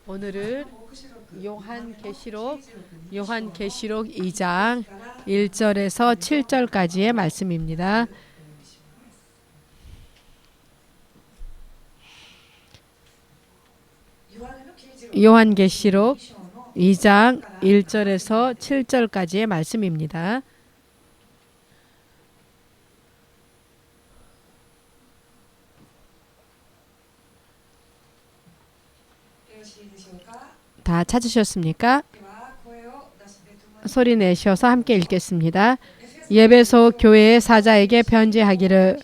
오늘은 요한계시록 2장 1절에서 7절까지의 말씀입니다. 요한계시록 2장 1절에서 7절까지의 말씀입니다. 다 찾으셨습니까? 소리 내셔서 함께 읽겠습니다. 에베소 교회의 사자에게 편지하기를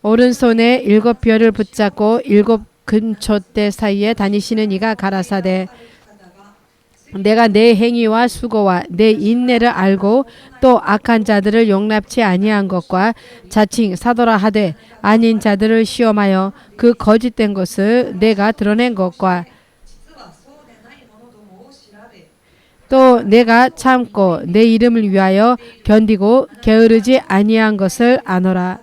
오른손에 7별을 붙잡고 7 근초대 사이에 다니시는 이가 가라사대 내가 내 행위와 수고와 내 인내를 알고 또 악한 자들을 용납치 아니한 것과 자칭 사도라 하되 아닌 자들을 시험하여 그 거짓된 것을 내가 드러낸 것과 또 내가 참고 내 이름을 위하여 견디고 게으르지 아니한 것을 아노라.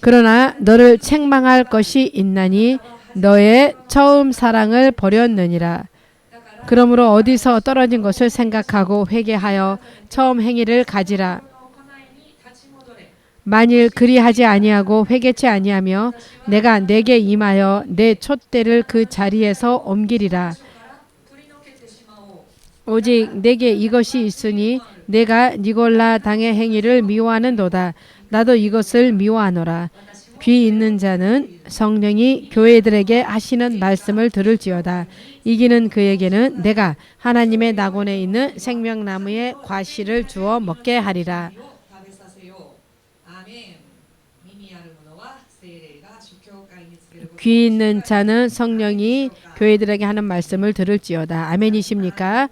그러나 너를 책망할 것이 있나니 너의 처음 사랑을 버렸느니라. 그러므로 어디서 떨어진 것을 생각하고 회개하여 처음 행위를 가지라. 만일 그리하지 아니하고 회개치 아니하며 내가 내게 임하여 내 촛대를 그 자리에서 옮기리라. 오직 내게 이것이 있으니 내가 니골라 당의 행위를 미워하는도다. 나도 이것을 미워하노라. 귀 있는 자는 성령이 교회들에게 하시는 말씀을 들을지어다. 이기는 그에게는 내가 하나님의 낙원에 있는 생명나무의 과실을 주어 먹게 하리라. 귀 있는 자는 성령이 교회들에게 하는 말씀을 들을지어다. 아멘이십니까?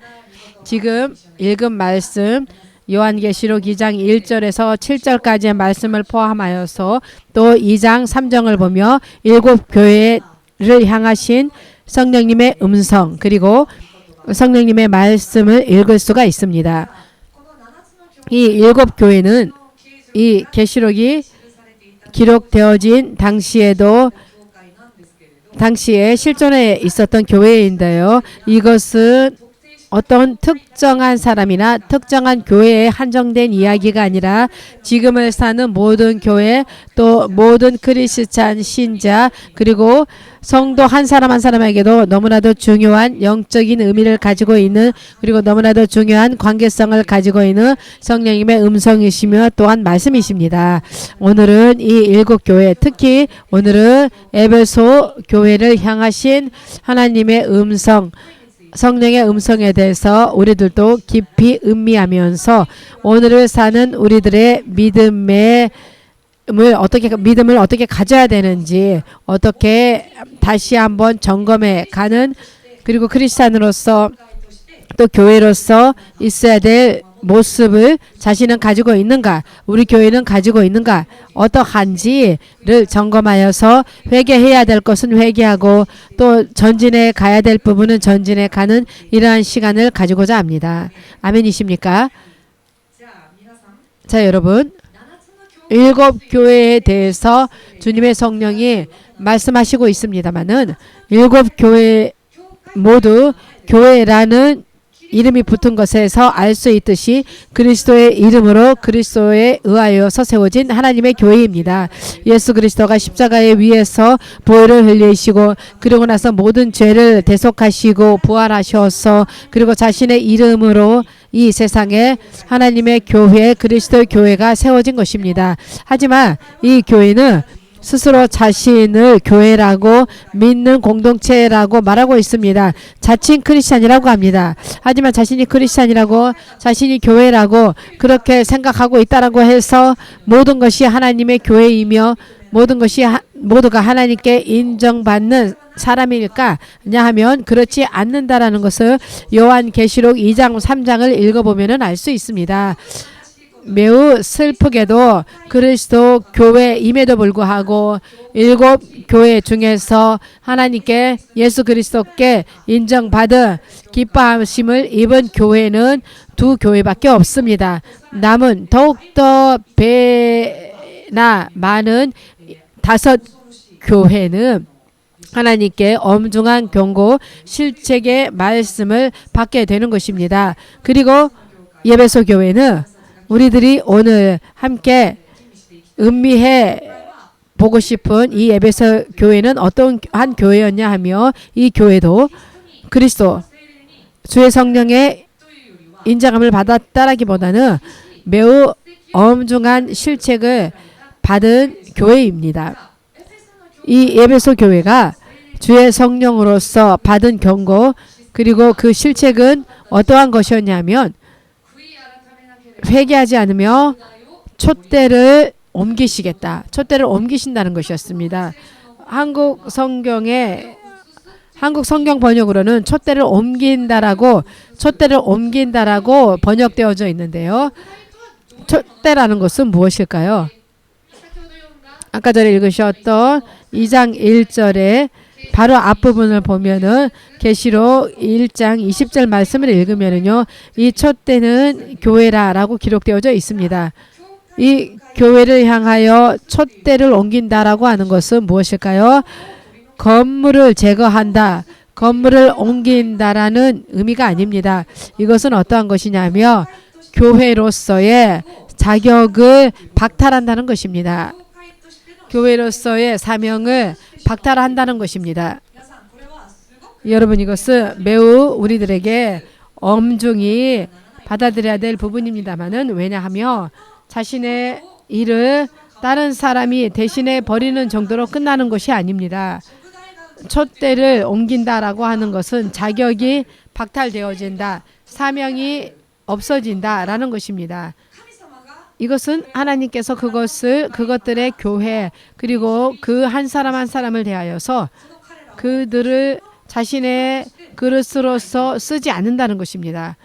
지금 읽은 말씀 요한계시록 2장 1절에서 7절까지의 말씀을 포함하여서 또 2장 3절을 보며 7 교회를 향하신 성령님의 음성 그리고 성령님의 말씀을 읽을 수가 있습니다. 이 7 교회는 이 계시록이 기록되어진 당시에 실존에 있었던 교회인데요. 이것은 어떤 특정한 사람이나 특정한 교회에 한정된 이야기가 아니라 지금을 사는 모든 교회 또 모든 크리스찬 신자 그리고 성도 한 사람 한 사람에게도 너무나도 중요한 영적인 의미를 가지고 있는 그리고 너무나도 중요한 관계성을 가지고 있는 성령님의 음성이시며 또한 말씀이십니다. 오늘은 이 7 교회 특히 오늘은 에베소 교회를 향하신 하나님의 음성 성령의 음성에 대해서 우리들도 깊이 음미하면서 오늘을 사는 우리들의 믿음을 어떻게 가져야 되는지 어떻게 다시 한번 점검해 가는 그리고 크리스찬으로서 또 교회로서 있어야 될 모습을 자신은 가지고 있는가 우리 교회는 가지고 있는가 어떠한지를 점검하여서 회개해야 될 것은 회개하고 또 전진해 가야 될 부분은 전진해 가는 이러한 시간을 가지고자 합니다. 아멘이십니까? 자 여러분 7 교회에 대해서 주님의 성령이 말씀하시고 있습니다마는 7 교회 모두 교회라는 이름이 붙은 것에서 알 수 있듯이 그리스도의 이름으로 그리스도에 의하여서 세워진 하나님의 교회입니다. 예수 그리스도가 십자가에 위에서 보혈을 흘리시고 그리고 나서 모든 죄를 대속하시고 부활하셔서 그리고 자신의 이름으로 이 세상에 하나님의 교회 그리스도의 교회가 세워진 것입니다. 하지만 이 교회는 스스로 자신을 교회라고 믿는 공동체라고 말하고 있습니다. 자칭 크리스찬이라고 합니다. 하지만 자신이 크리스찬이라고 자신이 교회라고 그렇게 생각하고 있다라고 해서 모든 것이 하나님의 교회이며 모두가 하나님께 인정받는 사람일까 하면 그렇지 않는다라는 것을 요한계시록 2장 3장을 읽어보면 알 수 있습니다. 매우 슬프게도 그리스도 교회임에도 불구하고 7 교회 중에서 하나님께 예수 그리스도께 인정받은 기뻐하심을 입은 교회는 2 교회밖에 없습니다. 남은 더욱더 배나 많은 다섯 교회는 하나님께 엄중한 경고, 실책의 말씀을 받게 되는 것입니다. 그리고 에베소 교회는 우리들이 오늘 함께 음미해 보고 싶은 이 에베소 교회는 어떤 한 교회였냐 하며, 이 교회도 그리스도 주의 성령의 인자감을 받았다라기보다는 매우 엄중한 실책을 받은 교회입니다. 이 에베소 교회가 주의 성령으로서 받은 경고, 그리고 그 실책은 어떠한 것이었냐면 회개하지 않으며 촛대를 옮기시겠다. 촛대를 옮기신다는 것이었습니다. 한국 성경 번역으로는 촛대를 옮긴다라고 번역되어져 있는데요. 촛대라는 것은 무엇일까요? 아까 전에 읽으셨던 2장 1절에 바로 앞부분을 보면은 계시록 1장 20절 말씀을 읽으면은요, 이 촛대는 교회라라고 기록되어져 있습니다. 이 교회를 향하여 촛대를 옮긴다라고 하는 것은 무엇일까요? 건물을 제거한다, 건물을 옮긴다라는 의미가 아닙니다. 이것은 어떠한 것이냐면 교회로서의 자격을 박탈한다는 것입니다. 교회로서의 사명을 박탈한다는 것입니다. 여러분, 이것은 매우 우리들에게 엄중히 받아들여야 될 부분입니다만은, 왜냐하면 자신의 일을 다른 사람이 대신해 버리는 정도로 끝나는 것이 아닙니다. 촛대를 옮긴다라고 하는 것은 자격이 박탈되어진다, 사명이 없어진다라는 것입니다. 이것은 하나님께서 그것들의 교회, 그리고 그 한 사람 한 사람을 대하여서 그들을 자신의 그릇으로서 쓰지 않는다는 것입니다.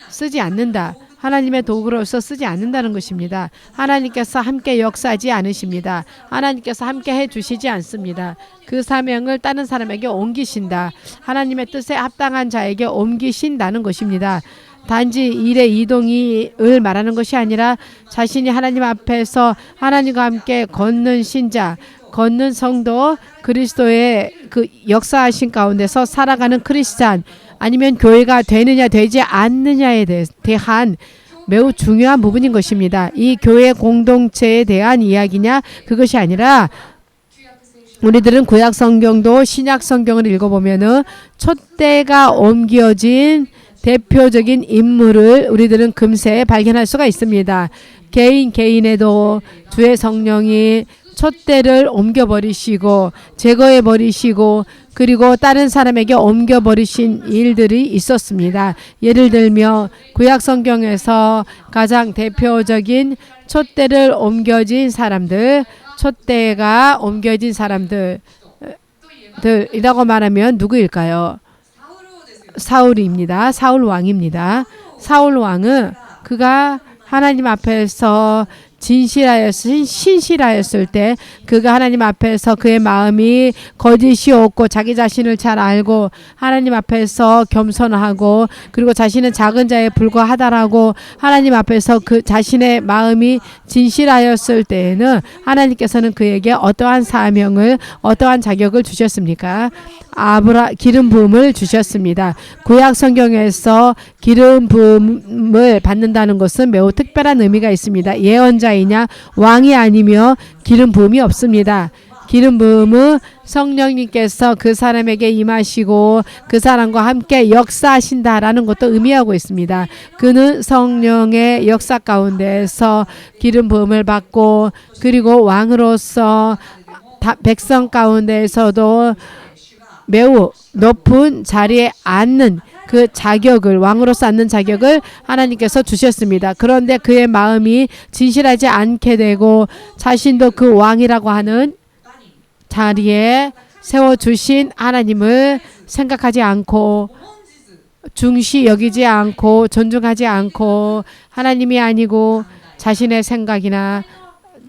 쓰지 않는다. 하나님의 도구로서 쓰지 않는다는 것입니다. 하나님께서 함께 역사하지 않으십니다. 하나님께서 함께 해주시지 않습니다. 그 사명을 다른 사람에게 옮기신다. 하나님의 뜻에 합당한 자에게 옮기신다는 것입니다. 단지 일의 이동을 말하는 것이 아니라 자신이 하나님 앞에서 하나님과 함께 걷는 신자, 걷는 성도, 그리스도의 그 역사하신 가운데서 살아가는 크리스찬, 아니면 교회가 되느냐 되지 않느냐에 대한 매우 중요한 부분인 것입니다. 이 교회 공동체에 대한 이야기냐, 그것이 아니라 우리들은 구약 성경도 신약 성경을 읽어보면은 촛대가 옮겨진 대표적인 인물을 우리들은 금세 발견할 수가 있습니다. 개인에도 주의 성령이 촛대를 옮겨버리시고 제거해버리시고 그리고 다른 사람에게 옮겨버리신 일들이 있었습니다. 예를 들며 구약 성경에서 가장 대표적인 촛대를 옮겨진 사람들, 촛대가 옮겨진 사람들이라고 말하면 누구일까요? 사울입니다. 사울 왕입니다. 사울 왕은 그가 하나님 앞에서 신실하였을 때, 그가 하나님 앞에서 그의 마음이 거짓이 없고 자기 자신을 잘 알고 하나님 앞에서 겸손하고 그리고 자신은 작은 자에 불과하다라고 하나님 앞에서 그 자신의 마음이 진실하였을 때에는 하나님께서는 그에게 어떠한 사명을, 어떠한 자격을 주셨습니까? 기름 부음을 주셨습니다. 구약 성경에서 기름 부음을 받는다는 것은 매우 특별한 의미가 있습니다. 예언자이냐 왕이 아니며 기름 부음이 없습니다. 기름 부음은 성령님께서 그 사람에게 임하시고 그 사람과 함께 역사하신다라는 것도 의미하고 있습니다. 그는 성령의 역사 가운데서 기름 부음을 받고 그리고 왕으로서 백성 가운데에서도 매우 높은 자리에 앉는 그 자격을, 왕으로서 앉는 자격을 하나님께서 주셨습니다. 그런데 그의 마음이 진실하지 않게 되고 자신도 그 왕이라고 하는 자리에 세워주신 하나님을 생각하지 않고 중시 여기지 않고 존중하지 않고 하나님이 아니고 자신의 생각이나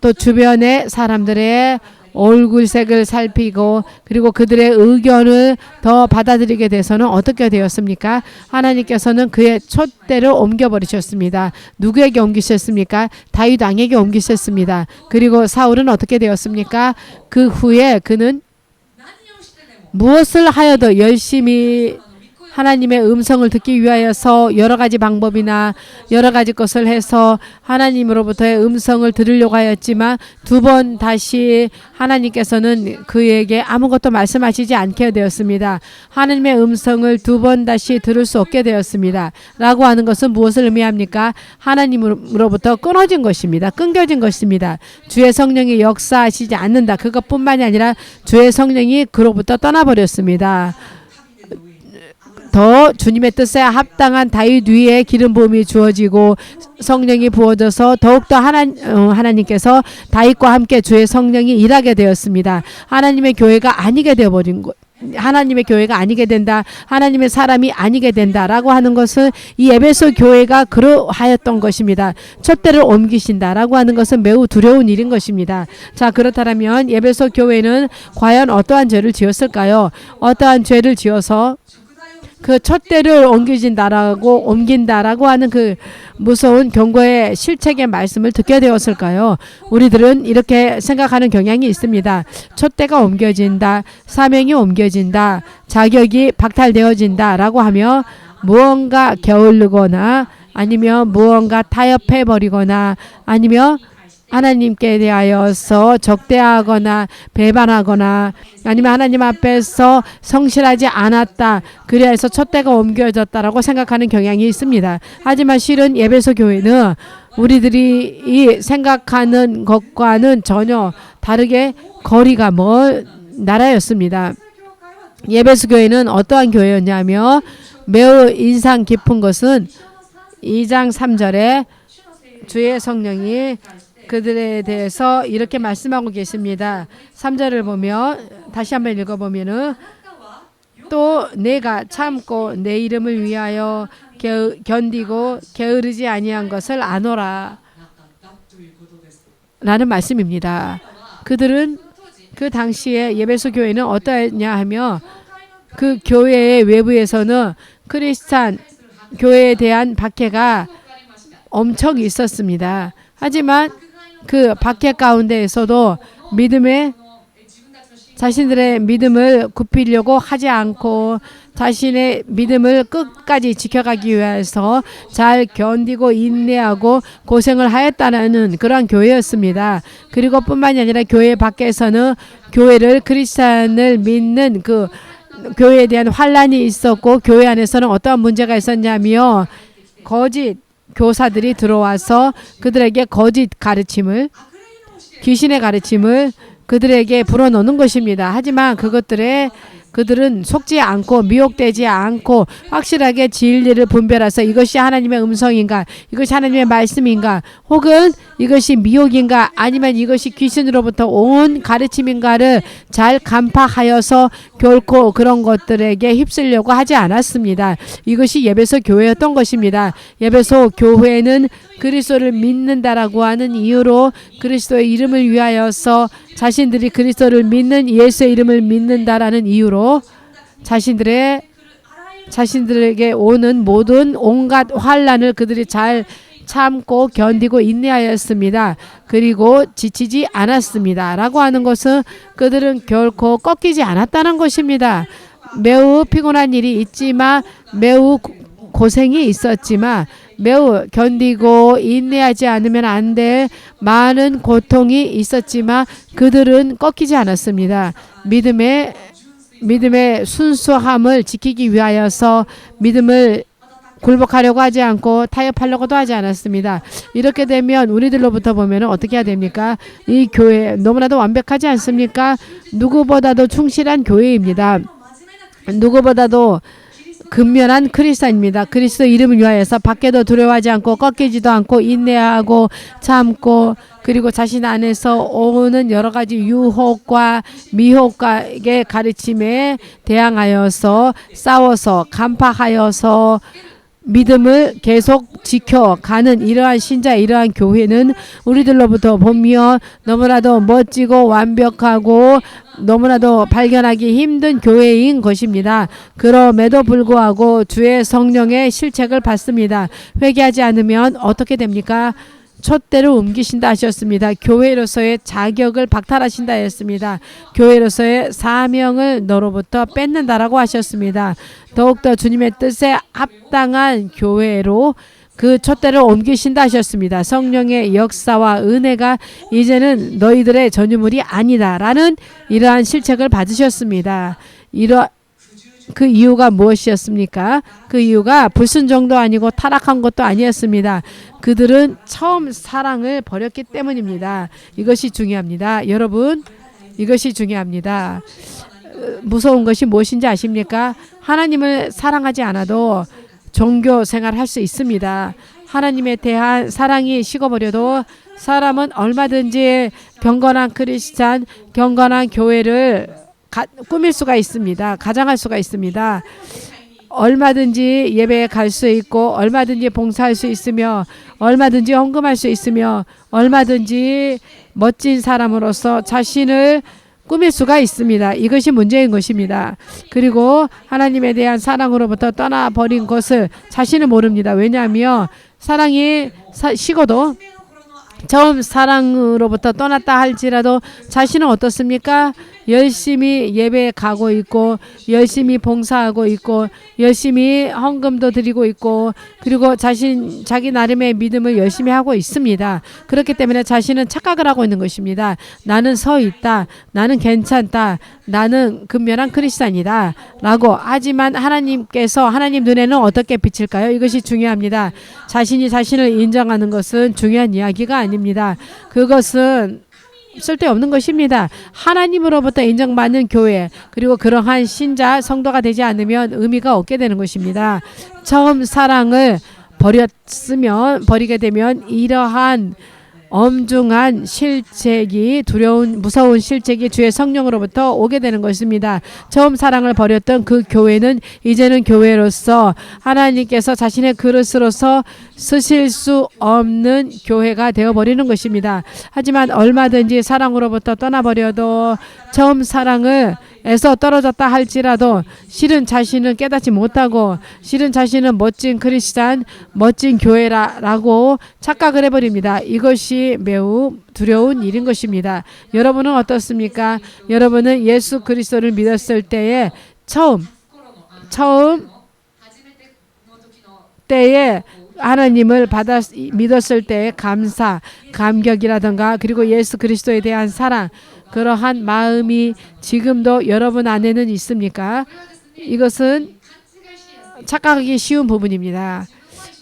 또 주변의 사람들의 얼굴색을 살피고 그리고 그들의 의견을 더 받아들이게 돼서는 어떻게 되었습니까? 하나님께서는 그의 촛대를 옮겨버리셨습니다. 누구에게 옮기셨습니까? 다윗 왕에게 옮기셨습니다. 그리고 사울은 어떻게 되었습니까? 그 후에 그는 무엇을 하여도 열심히 하나님의 음성을 듣기 위하여서 여러 가지 방법이나 여러 가지 것을 해서 하나님으로부터의 음성을 들으려고 하였지만 두 번 다시 하나님께서는 그에게 아무것도 말씀하시지 않게 되었습니다. 하나님의 음성을 두 번 다시 들을 수 없게 되었습니다. 라고 하는 것은 무엇을 의미합니까? 하나님으로부터 끊어진 것입니다. 끊겨진 것입니다. 주의 성령이 역사하시지 않는다. 그것뿐만이 아니라 주의 성령이 그로부터 떠나버렸습니다. 더 주님의 뜻에 합당한 다윗 위에 기름 부음이 주어지고 성령이 부어져서 더욱더 하나님께서 다윗과 함께 주의 성령이 일하게 되었습니다. 하나님의 교회가 아니게 되어버린 것. 하나님의 교회가 아니게 된다. 하나님의 사람이 아니게 된다라고 하는 것은 이 에베소 교회가 그러하였던 것입니다. 촛대를 옮기신다라고 하는 것은 매우 두려운 일인 것입니다. 자, 그렇다면 에베소 교회는 과연 어떠한 죄를 지었을까요? 어떠한 죄를 지어서 그 촛대를 옮긴다라고 하는 그 무서운 경고의 실책의 말씀을 듣게 되었을까요? 우리들은 이렇게 생각하는 경향이 있습니다. 촛대가 옮겨진다, 사명이 옮겨진다, 자격이 박탈되어진다라고 하며 무언가 게을르거나 아니면 무언가 타협해버리거나 아니면 하나님께 대하여서 적대하거나 배반하거나 아니면 하나님 앞에서 성실하지 않았다. 그래서 촛대가 옮겨졌다라고 생각하는 경향이 있습니다. 하지만 실은 에베소 교회는 우리들이 이 생각하는 것과는 전혀 다르게 거리가 먼 나라였습니다. 에베소 교회는 어떠한 교회였냐며 매우 인상 깊은 것은 2장 3절에 주의 성령이 그들에 대해서 이렇게 말씀하고 계십니다. 3절을 보면 다시 한번 읽어보면은 또 내가 참고 내 이름을 위하여 견디고 게으르지 아니한 것을 아노라 라는 말씀입니다. 그들은 그 당시에 에베소 교회는 어떠했냐 하며 그 교회의 외부에서는 크리스찬 교회에 대한 박해가 엄청 있었습니다. 하지만 그 박해 가운데에서도 자신들의 믿음을 굽히려고 하지 않고 자신의 믿음을 끝까지 지켜가기 위해서 잘 견디고 인내하고 고생을 하였다는 그러한 교회였습니다. 그리고 뿐만이 아니라 교회 밖에서는 교회를 크리스찬을 믿는 그 교회에 대한 환란이 있었고 교회 안에서는 어떠한 문제가 있었냐며 거짓 교사들이 들어와서 그들에게 거짓 가르침을 귀신의 가르침을 그들에게 불어넣는 것입니다. 하지만 그들은 속지 않고 미혹되지 않고 확실하게 진리를 분별해서 이것이 하나님의 음성인가 이것이 하나님의 말씀인가 혹은 이것이 미혹인가 아니면 이것이 귀신으로부터 온 가르침인가를 잘 간파하여서 결코 그런 것들에게 휩쓸려고 하지 않았습니다. 이것이 에베소 교회였던 것입니다. 에베소 교회는 그리스도를 믿는다라고 하는 이유로 그리스도의 이름을 위하여서 자신들이 그리스도를 믿는 예수의 이름을 믿는다라는 이유로 자신들에게 오는 모든 온갖 환난을 그들이 잘 참고 견디고 인내하였습니다. 그리고 지치지 않았습니다. 라고 하는 것은 그들은 결코 꺾이지 않았다는 것입니다. 매우 피곤한 일이 있지만 매우 고생이 있었지만 매우 견디고 인내하지 않으면 안 될 많은 고통이 있었지만 그들은 꺾이지 않았습니다. 믿음의 순수함을 지키기 위하여서 믿음을 굴복하려고 하지 않고 타협하려고도 하지 않았습니다. 이렇게 되면 우리들로부터 보면 어떻게 해야 됩니까? 이 교회 너무나도 완벽하지 않습니까? 누구보다도 충실한 교회입니다. 누구보다도 근면한 크리스찬입니다. 그리스도 이름을 위하여서 밖에도 두려워하지 않고 꺾이지도 않고 인내하고 참고 그리고 자신 안에서 오는 여러 가지 유혹과 미혹과의 가르침에 대항하여서 싸워서 간파하여서 믿음을 계속 지켜가는 이러한 신자, 이러한 교회는 우리들로부터 보면 너무나도 멋지고 완벽하고 너무나도 발견하기 힘든 교회인 것입니다. 그럼에도 불구하고 주의 성령의 실책을 받습니다. 회개하지 않으면 어떻게 됩니까? 촛대를 옮기신다 하셨습니다. 교회로서의 자격을 박탈하신다 했습니다. 교회로서의 사명을 너로부터 뺏는다라고 하셨습니다. 더욱더 주님의 뜻에 합당한 교회로 그 촛대를 옮기신다 하셨습니다. 성령의 역사와 은혜가 이제는 너희들의 전유물이 아니다라는 이러한 실책을 받으셨습니다. 그 이유가 무엇이었습니까? 그 이유가 불순종도 아니고 타락한 것도 아니었습니다. 그들은 처음 사랑을 버렸기 때문입니다. 이것이 중요합니다. 여러분, 이것이 중요합니다. 무서운 것이 무엇인지 아십니까? 하나님을 사랑하지 않아도 종교 생활할 수 있습니다. 하나님에 대한 사랑이 식어버려도 사람은 얼마든지 경건한 크리스찬, 경건한 교회를 꾸밀 수가 있습니다. 가장할 수가 있습니다. 얼마든지 예배에 갈 수 있고 얼마든지 봉사할 수 있으며 얼마든지 헌금할 수 있으며 얼마든지 멋진 사람으로서 자신을 꾸밀 수가 있습니다. 이것이 문제인 것입니다. 그리고 하나님에 대한 사랑으로부터 떠나버린 것을 자신은 모릅니다. 왜냐하면 사랑이 식어도 처음 사랑으로부터 떠났다 할지라도 자신은 어떻습니까? 열심히 예배에 가고 있고 열심히 봉사하고 있고 열심히 헌금도 드리고 있고 그리고 자기 나름의 믿음을 열심히 하고 있습니다. 그렇기 때문에 자신은 착각을 하고 있는 것입니다. 나는 서 있다. 나는 괜찮다. 나는 근면한 크리스찬이다. 라고 하지만 하나님께서 하나님 눈에는 어떻게 비칠까요? 이것이 중요합니다. 자신이 자신을 인정하는 것은 중요한 이야기가 아닙니다. 그것은 쓸데없는 것입니다. 하나님으로부터 인정받는 교회 그리고 그러한 신자 성도가 되지 않으면 의미가 없게 되는 것입니다. 처음 사랑을 버리게 되면 이러한 엄중한 실책이 무서운 실책이 주의 성령으로부터 오게 되는 것입니다. 처음 사랑을 버렸던 그 교회는 이제는 교회로서 하나님께서 자신의 그릇으로서 쓰실 수 없는 교회가 되어버리는 것입니다. 하지만 얼마든지 사랑으로부터 떠나버려도 처음 사랑을 에서 떨어졌다 할지라도 실은 자신은 깨닫지 못하고 실은 자신은 멋진 크리스찬, 멋진 교회라고 착각을 해버립니다. 이것이 매우 두려운 일인 것입니다. 여러분은 어떻습니까? 여러분은 예수 그리스도를 믿었을 때에 처음 때에 하나님을 믿었을 때의 감격이라든가 그리고 예수 그리스도에 대한 사랑 그러한 마음이 지금도 여러분 안에는 있습니까? 이것은 착각하기 쉬운 부분입니다.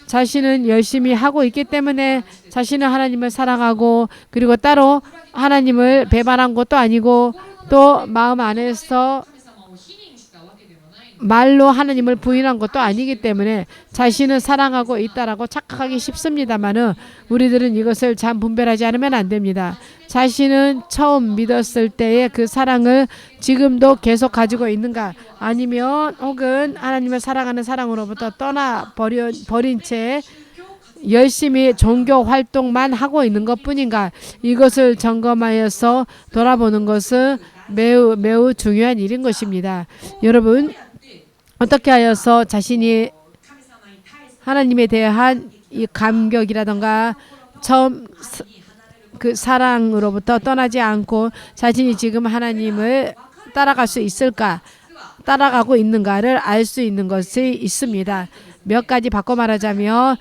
자신은 열심히 하고 있기 때문에 자신은 하나님을 사랑하고 그리고 따로 하나님을 배반한 것도 아니고 또 마음 안에서 말로 하나님을 부인한 것도 아니기 때문에 자신은 사랑하고 있다라고 착각하기 쉽습니다만은 우리들은 이것을 잘 분별하지 않으면 안 됩니다. 자신은 처음 믿었을 때의 그 사랑을 지금도 계속 가지고 있는가 아니면 혹은 하나님을 사랑하는 사랑으로부터 버린 채 열심히 종교 활동만 하고 있는 것뿐인가 이것을 점검하여서 돌아보는 것은 매우 매우 중요한 일인 것입니다. 여러분 어떻게 하여서 자신이 하나님에 대한 이 감격이라던가 처음 그 사랑으로부터 떠나지 않고 자신이 지금 하나님을 따라갈 수 있을까 따라가고 있는가를 알 수 있는 것이 있습니다. 몇 가지 바꿔 말하자면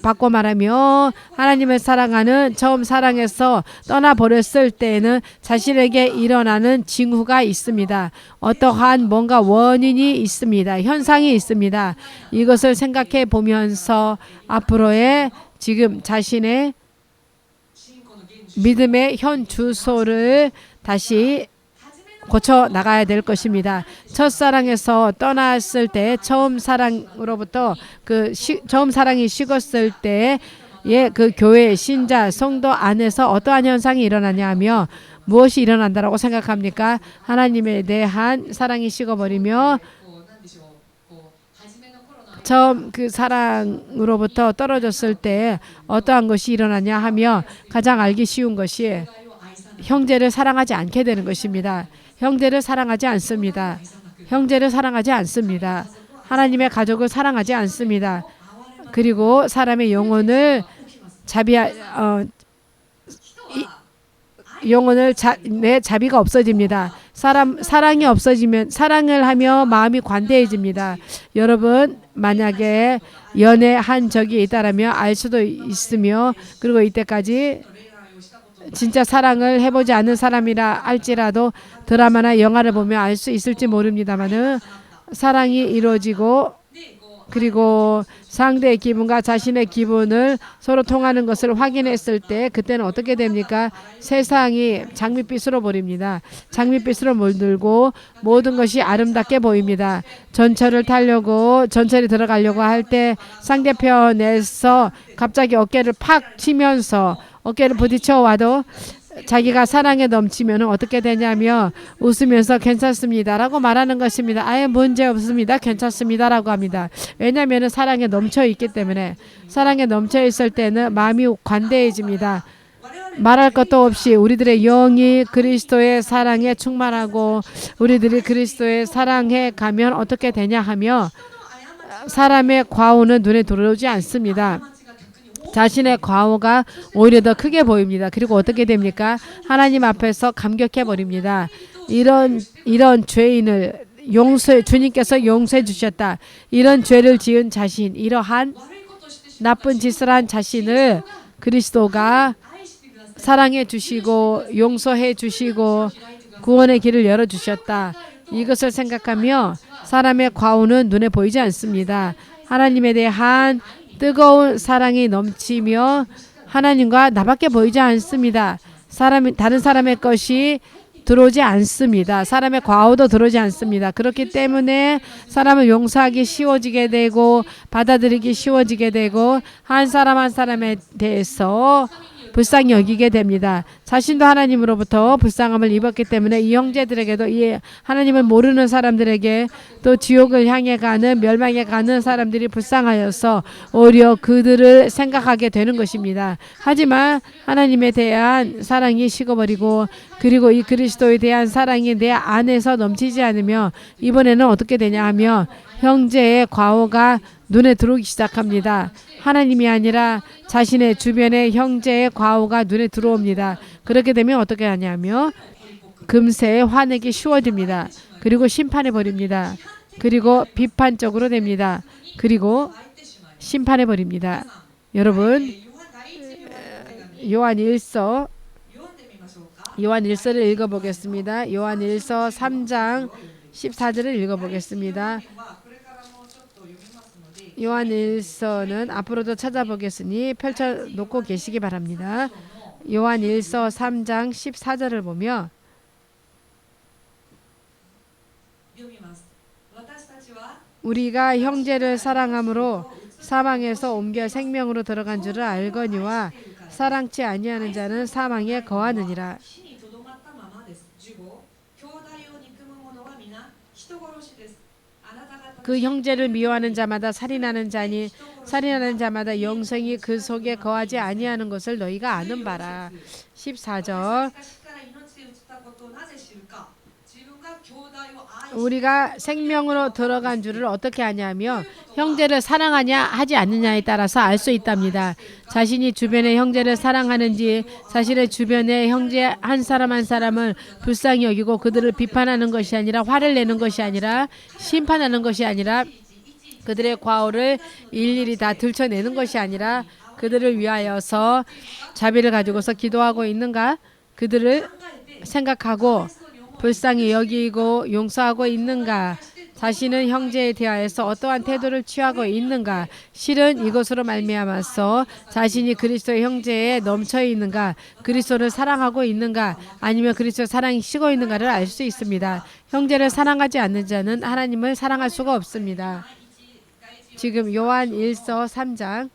바꿔 말하면 하나님을 사랑하는 처음 사랑에서 떠나버렸을 때에는 자신에게 일어나는 징후가 있습니다. 어떠한 뭔가 원인이 있습니다. 현상이 있습니다. 이것을 생각해 보면서 앞으로의 지금 자신의 믿음의 현 주소를 다시 고쳐 나가야 될 것입니다. 첫사랑에서 떠났을 때 처음 사랑으로부터 처음 사랑이 식었을 때의 그 교회 신자 성도 안에서 어떠한 현상이 일어나냐 하며 무엇이 일어난다라고 생각합니까? 하나님에 대한 사랑이 식어버리며 처음 그 사랑으로부터 떨어졌을 때 어떠한 것이 일어나냐 하며 가장 알기 쉬운 것이 형제를 사랑하지 않게 되는 것입니다. 형제를 사랑하지 않습니다. 형제를 사랑하지 않습니다. 하나님의 가족을 사랑하지 않습니다. 그리고 사람의 영혼을 내 자비가 없어집니다. 사랑이 없어지면 사랑을 하며 마음이 관대해집니다. 여러분 만약에 연애한 적이 있다라면 알 수도 있으며 그리고 이때까지 진짜 사랑을 해보지 않은 사람이라 할지라도 드라마나 영화를 보면 알 수 있을지 모릅니다만은 사랑이 이루어지고 그리고 상대의 기분과 자신의 기분을 서로 통하는 것을 확인했을 때 그때는 어떻게 됩니까? 세상이 장밋빛으로 보입니다. 장밋빛으로 물들고 모든 것이 아름답게 보입니다. 전철이 들어가려고 할 때 상대편에서 갑자기 어깨를 팍 치면서 어깨를 부딪혀 와도 자기가 사랑에 넘치면 어떻게 되냐며 웃으면서 괜찮습니다라고 말하는 것입니다. 아예 문제 없습니다. 괜찮습니다라고 합니다. 왜냐하면 사랑에 넘쳐 있기 때문에 사랑에 넘쳐 있을 때는 마음이 관대해집니다. 말할 것도 없이 우리들의 영이 그리스도의 사랑에 충만하고 우리들이 그리스도의 사랑에 가면 어떻게 되냐 하며 사람의 과오는 눈에 들어오지 않습니다. 자신의 과오가 오히려 더 크게 보입니다. 그리고 어떻게 됩니까? 하나님 앞에서 감격해 버립니다. 이런 죄인을 주님께서 용서해 주셨다. 이런 죄를 지은 자신, 이러한 나쁜 짓을 한 자신을 그리스도가 사랑해 주시고 용서해 주시고 구원의 길을 열어 주셨다. 이것을 생각하며 사람의 과오는 눈에 보이지 않습니다. 하나님에 대한 뜨거운 사랑이 넘치며 하나님과 나밖에 보이지 않습니다. 다른 사람의 것이 들어오지 않습니다. 사람의 과오도 들어오지 않습니다. 그렇기 때문에 사람을 용서하기 쉬워지게 되고 받아들이기 쉬워지게 되고 한 사람 한 사람에 대해서 불쌍히 여기게 됩니다. 자신도 하나님으로부터 불쌍함을 입었기 때문에 이 형제들에게도 이 하나님을 모르는 사람들에게 또 지옥을 향해 가는 멸망에 가는 사람들이 불쌍하여서 오히려 그들을 생각하게 되는 것입니다. 하지만 하나님에 대한 사랑이 식어버리고 그리고 이 그리스도에 대한 사랑이 내 안에서 넘치지 않으며 이번에는 어떻게 되냐 하며 형제의 과오가 눈에 들어오기 시작합니다. 하나님이 아니라 자신의 주변의 형제의 과오가 눈에 들어옵니다. 그렇게 되면 어떻게 하냐며 금세 화내기 쉬워집니다. 그리고 심판해 버립니다. 그리고 비판적으로 됩니다. 그리고 심판해 버립니다. 여러분 요한 1서를 읽어보겠습니다. 요한 1서 3장 14절을 읽어보겠습니다. 요한 1서는 앞으로도 찾아보겠으니 펼쳐놓고 계시기 바랍니다. 요한 1서 3장 14절을 보며 우리가 형제를 사랑함으로 사망에서 옮겨 생명으로 들어간 줄을 알거니와 사랑치 아니하는 자는 사망에 거하느니라. 그 형제를 미워하는 자마다 살인하는 자니 살인하는 자마다 영생이 그 속에 거하지 아니하는 것을 너희가 아는 바라. 14절 우리가 생명으로 들어간 줄을 어떻게 아냐며 형제를 사랑하냐 하지 않느냐에 따라서 알 수 있답니다. 자신이 주변의 형제를 사랑하는지 자신의 주변의 형제 한 사람 한 사람을 불쌍히 여기고 그들을 비판하는 것이 아니라 화를 내는 것이 아니라 심판하는 것이 아니라 그들의 과오를 일일이 다 들춰내는 것이 아니라 그들을 위하여서 자비를 가지고서 기도하고 있는가? 그들을 생각하고 불쌍히 여기고 용서하고 있는가? 자신은 형제에 대하여서 어떠한 태도를 취하고 있는가? 실은 이것으로 말미암아서 자신이 그리스도의 형제에 넘쳐 있는가? 그리스도를 사랑하고 있는가? 아니면 그리스도의 사랑이 식어 있는가를 알 수 있습니다. 형제를 사랑하지 않는 자는 하나님을 사랑할 수가 없습니다. 지금 요한 1서 3장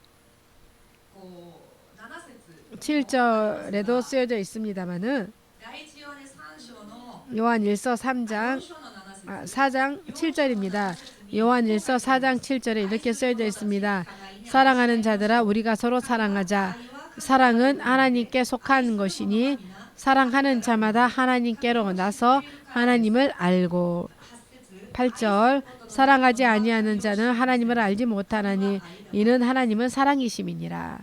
7절에도 쓰여져 있습니다만은 요한 1서 3장 4장 7절입니다. 요한일서 4장 7절에 이렇게 쓰여져 있습니다. 사랑하는 자들아 우리가 서로 사랑하자. 사랑은 하나님께 속한 것이니 사랑하는 자마다 하나님께로 나서 하나님을 알고. 8절 사랑하지 아니하는 자는 하나님을 알지 못하나니 이는 하나님은 사랑이심이니라.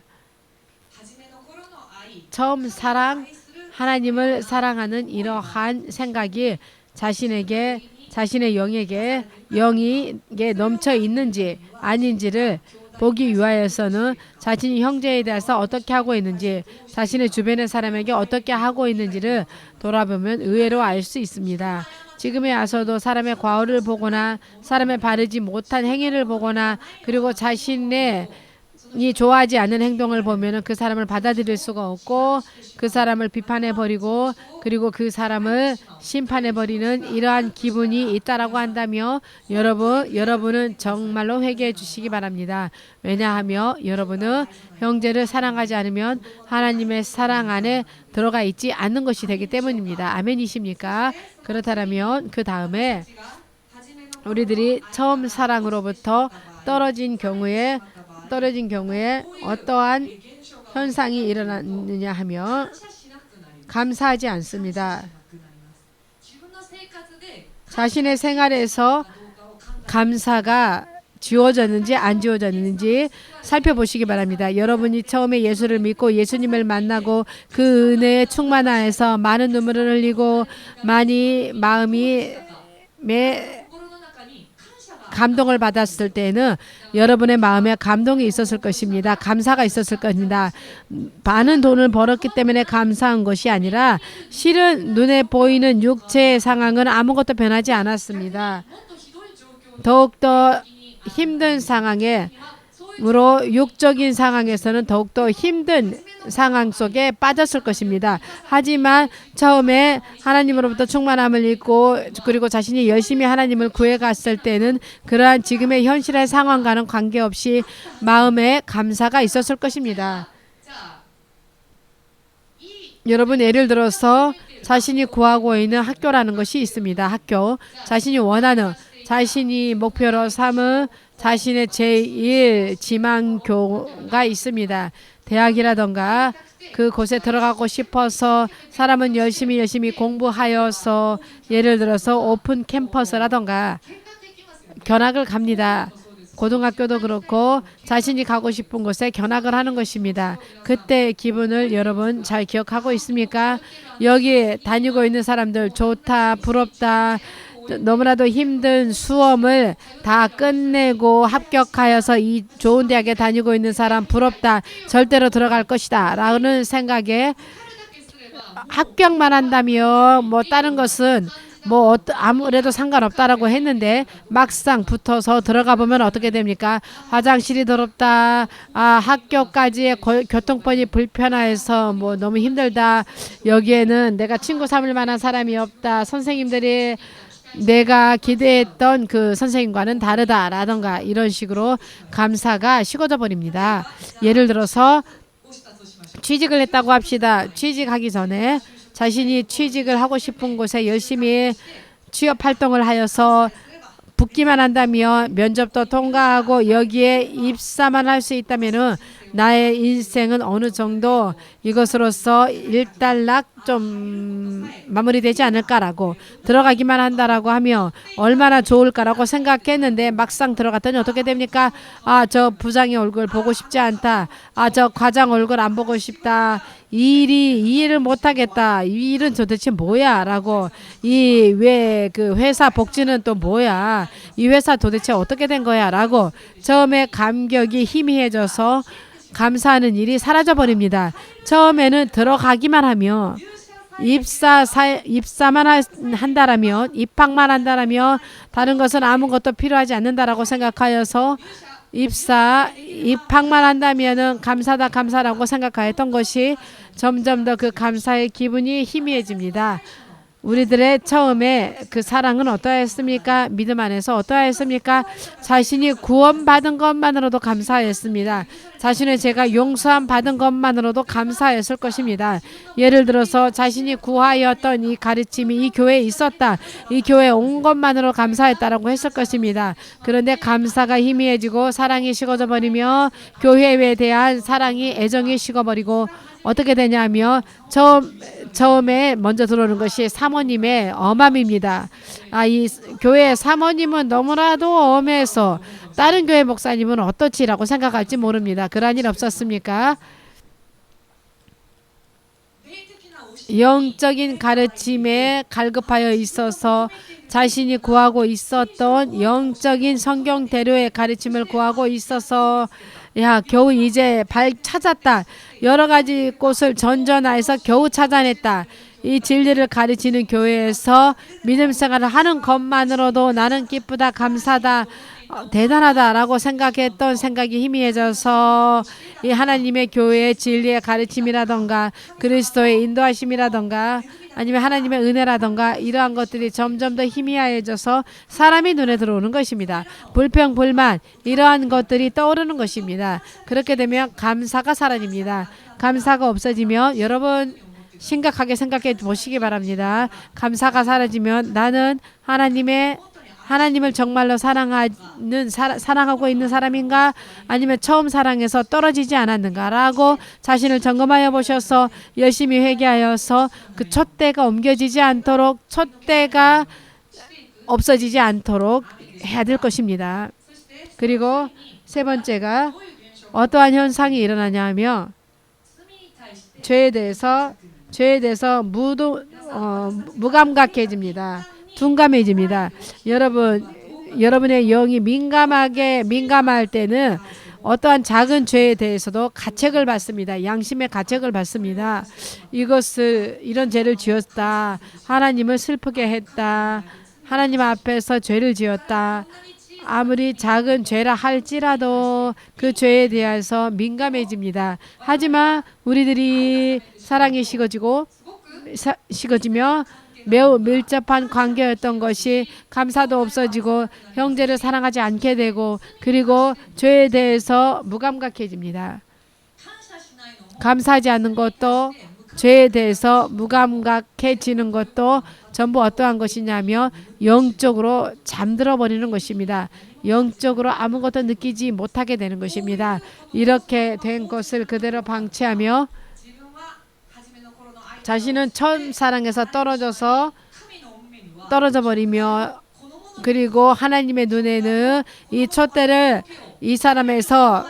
처음 사랑, 하나님을 사랑하는 이러한 생각이 자신에게 자신의 영에게 넘쳐 있는지 아닌지를 보기 위하여서는 자신이 형제에 대해서 어떻게 하고 있는지 자신의 주변의 사람에게 어떻게 하고 있는지를 돌아보면 의외로 알 수 있습니다. 지금에 와서도 사람의 과오를 보거나 사람의 바르지 못한 행위를 보거나 그리고 자신의 이 좋아하지 않는 행동을 보면은 그 사람을 받아들일 수가 없고 그 사람을 비판해 버리고 그리고 그 사람을 심판해 버리는 이러한 기분이 있다라고 한다며 여러분은 정말로 회개해 주시기 바랍니다. 왜냐하며 여러분은 형제를 사랑하지 않으면 하나님의 사랑 안에 들어가 있지 않는 것이 되기 때문입니다. 아멘이십니까? 그렇다면 그 다음에 우리들이 처음 사랑으로부터 떨어진 경우에 어떠한 현상이 일어났느냐 하면 감사하지 않습니다. 자신의 생활에서 감사가 지워졌는지 안 지워졌는지 살펴보시기 바랍니다. 여러분이 처음에 예수를 믿고 예수님을 만나고 그 은혜에 충만하여서 많은 눈물을 흘리고 많이 마음이 감동을 받았을 때는 여러분의 마음에 감동이 있었을 것입니다. 감사가 있었을 것입니다. 많은 돈을 벌었기 때문에 감사한 것이 아니라 실은 눈에 보이는 육체의 상황은 아무것도 변하지 않았습니다. 더욱더 힘든 상황으로 육적인 상황에서는 더욱더 힘든 상황 속에 빠졌을 것입니다. 하지만 처음에 하나님으로부터 충만함을 잊고 그리고 자신이 열심히 하나님을 구해갔을 때는 그러한 지금의 현실의 상황과는 관계없이 마음에 감사가 있었을 것입니다. 여러분 예를 들어서 자신이 구하고 있는 학교라는 것이 있습니다. 학교. 자신이 원하는 자신이 목표로 삼은 자신의 제1 지망교가 있습니다. 대학이라던가 그곳에 들어가고 싶어서 사람은 열심히 공부하여서 예를 들어서 오픈 캠퍼스라던가 견학을 갑니다. 고등학교도 그렇고 자신이 가고 싶은 곳에 견학을 하는 것입니다. 그때 기분을 여러분 잘 기억하고 있습니까? 여기 다니고 있는 사람들 좋다, 부럽다, 너무나도 힘든 수험을 다 끝내고 합격하여서 이 좋은 대학에 다니고 있는 사람 부럽다, 절대로 들어갈 것이다 라는 생각에 합격만 한다며 뭐 다른 것은 뭐 아무래도 상관없다라고 했는데 막상 붙어서 들어가 보면 어떻게 됩니까? 화장실이 더럽다, 학교까지의 교통편이 불편해서 뭐 너무 힘들다, 여기에는 내가 친구 삼을 만한 사람이 없다, 선생님들이 내가 기대했던 그 선생님과는 다르다라던가 이런 식으로 감사가 식어져 버립니다. 예를 들어서 취직을 했다고 합시다. 취직하기 전에 자신이 취직을 하고 싶은 곳에 열심히 취업 활동을 하여서 붙기만 한다면 면접도 통과하고 여기에 입사만 할 수 있다면은 나의 인생은 어느 정도 이것으로서 일단락 좀 마무리되지 않을까라고, 들어가기만 한다라고 하며 얼마나 좋을까라고 생각했는데 막상 들어갔더니 어떻게 됩니까? 저 부장의 얼굴 보고 싶지 않다. 저 과장 얼굴 안 보고 싶다. 이 일을 못하겠다. 이 일은 도대체 뭐야? 라고, 왜 그 회사 복지는 또 뭐야? 이 회사 도대체 어떻게 된 거야? 라고 처음에 감격이 희미해져서 감사하는 일이 사라져 버립니다. 처음에는 들어가기만 하며 입사만 한다라면, 입학만 한다라면 다른 것은 아무것도 필요하지 않는다라고 생각하여서 입학만 한다면은 감사라고 생각하였던 것이 점점 더 그 감사의 기분이 희미해집니다. 우리들의 처음에 그 사랑은 어떠했습니까? 믿음 안에서 어떠했습니까? 자신이 구원받은 것만으로도 감사했습니다. 자신의 죄가 용서함 받은 것만으로도 감사했을 것입니다. 예를 들어서 자신이 구하였던 이 가르침이 이 교회에 있었다. 이 교회에 온 것만으로 감사했다라고 했을 것입니다. 그런데 감사가 희미해지고 사랑이 식어져 버리며 교회에 대한 사랑이 애정이 식어버리고 어떻게 되냐면 처음에 먼저 들어오는 것이 사모님의 엄함입니다. 이 교회 사모님은 너무나도 엄해서 다른 교회 목사님은 어떻지라고 생각할지 모릅니다. 그런 일 없었습니까? 영적인 가르침에 갈급하여 있어서 자신이 구하고 있었던 영적인 성경대로의 가르침을 구하고 있어서 겨우 이제 찾았다. 여러 가지 곳을 전전하여서 겨우 찾아냈다. 이 진리를 가르치는 교회에서 믿음 생활을 하는 것만으로도 나는 기쁘다, 감사다, 대단하다라고 생각했던 생각이 희미해져서 이 하나님의 교회의 진리의 가르침이라던가 그리스도의 인도하심이라던가 아니면 하나님의 은혜라던가 이러한 것들이 점점 더 희미해져서 사람이 눈에 들어오는 것입니다. 불평, 불만 이러한 것들이 떠오르는 것입니다. 그렇게 되면 감사가 사라집니다. 감사가 없어지면 여러분 심각하게 생각해 보시기 바랍니다. 감사가 사라지면 나는 하나님을 정말로 사랑하고 있는 사람인가 아니면 처음 사랑해서 떨어지지 않았는가라고 자신을 점검하여 보셔서 열심히 회개하여서 그 촛대가 옮겨지지 않도록 촛대가 없어지지 않도록 해야 될 것입니다. 그리고 세 번째가 어떠한 현상이 일어나냐 하면 죄에 대해서 무감각해집니다. 둔감해집니다. 여러분의 영이 민감할 때는 어떠한 작은 죄에 대해서도 가책을 받습니다. 양심의 가책을 받습니다. 이런 죄를 지었다. 하나님을 슬프게 했다. 하나님 앞에서 죄를 지었다. 아무리 작은 죄라 할지라도 그 죄에 대해서 민감해집니다. 하지만 우리들이 사랑이 식어지며 매우 밀접한 관계였던 것이 감사도 없어지고 형제를 사랑하지 않게 되고 그리고 죄에 대해서 무감각해집니다. 감사하지 않는 것도 죄에 대해서 무감각해지는 것도 전부 어떠한 것이냐면 영적으로 잠들어 버리는 것입니다. 영적으로 아무것도 느끼지 못하게 되는 것입니다. 이렇게 된 것을 그대로 방치하며 자신은 처음 사랑에서 떨어져 버리며 그리고 하나님의 눈에는 이 촛대를 이 사람에서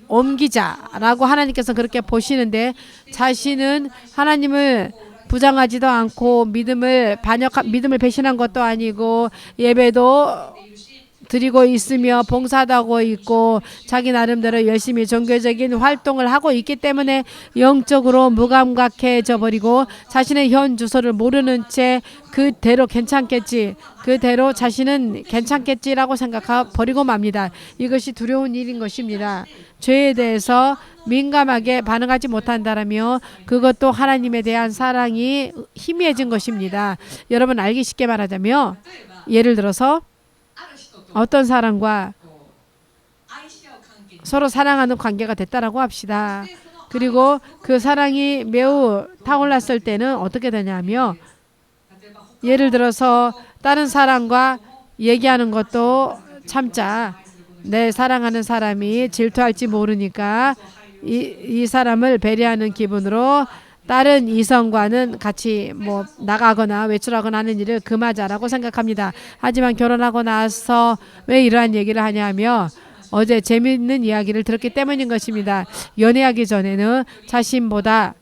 옮기자라고 하나님께서 그렇게 보시는데 자신은 하나님을 부정하지도 않고 믿음을 배신한 것도 아니고 예배도 드리고 있으며 봉사도 하고 있고 자기 나름대로 열심히 종교적인 활동을 하고 있기 때문에 영적으로 무감각해져 버리고 자신의 현 주소를 모르는 채 그대로 자신은 괜찮겠지라고 생각하고 버리고 맙니다. 이것이 두려운 일인 것입니다. 죄에 대해서 민감하게 반응하지 못한다라며 그것도 하나님에 대한 사랑이 희미해진 것입니다. 여러분 알기 쉽게 말하자면 예를 들어서 어떤 사람과 서로 사랑하는 관계가 됐다라고 합시다. 그리고 그 사랑이 매우 타올랐을 때는 어떻게 되냐면 예를 들어서 다른 사람과 얘기하는 것도 참자. 내 사랑하는 사람이 질투할지 모르니까 이 사람을 배려하는 기분으로 다른 이성과는 같이 나가거나 외출하거나 하는 일을 금하자라고 생각합니다. 하지만 결혼하고 나서 왜 이러한 얘기를 하냐면 어제 재미있는 이야기를 들었기 때문인 것입니다. 연애하기 전에는 자신보다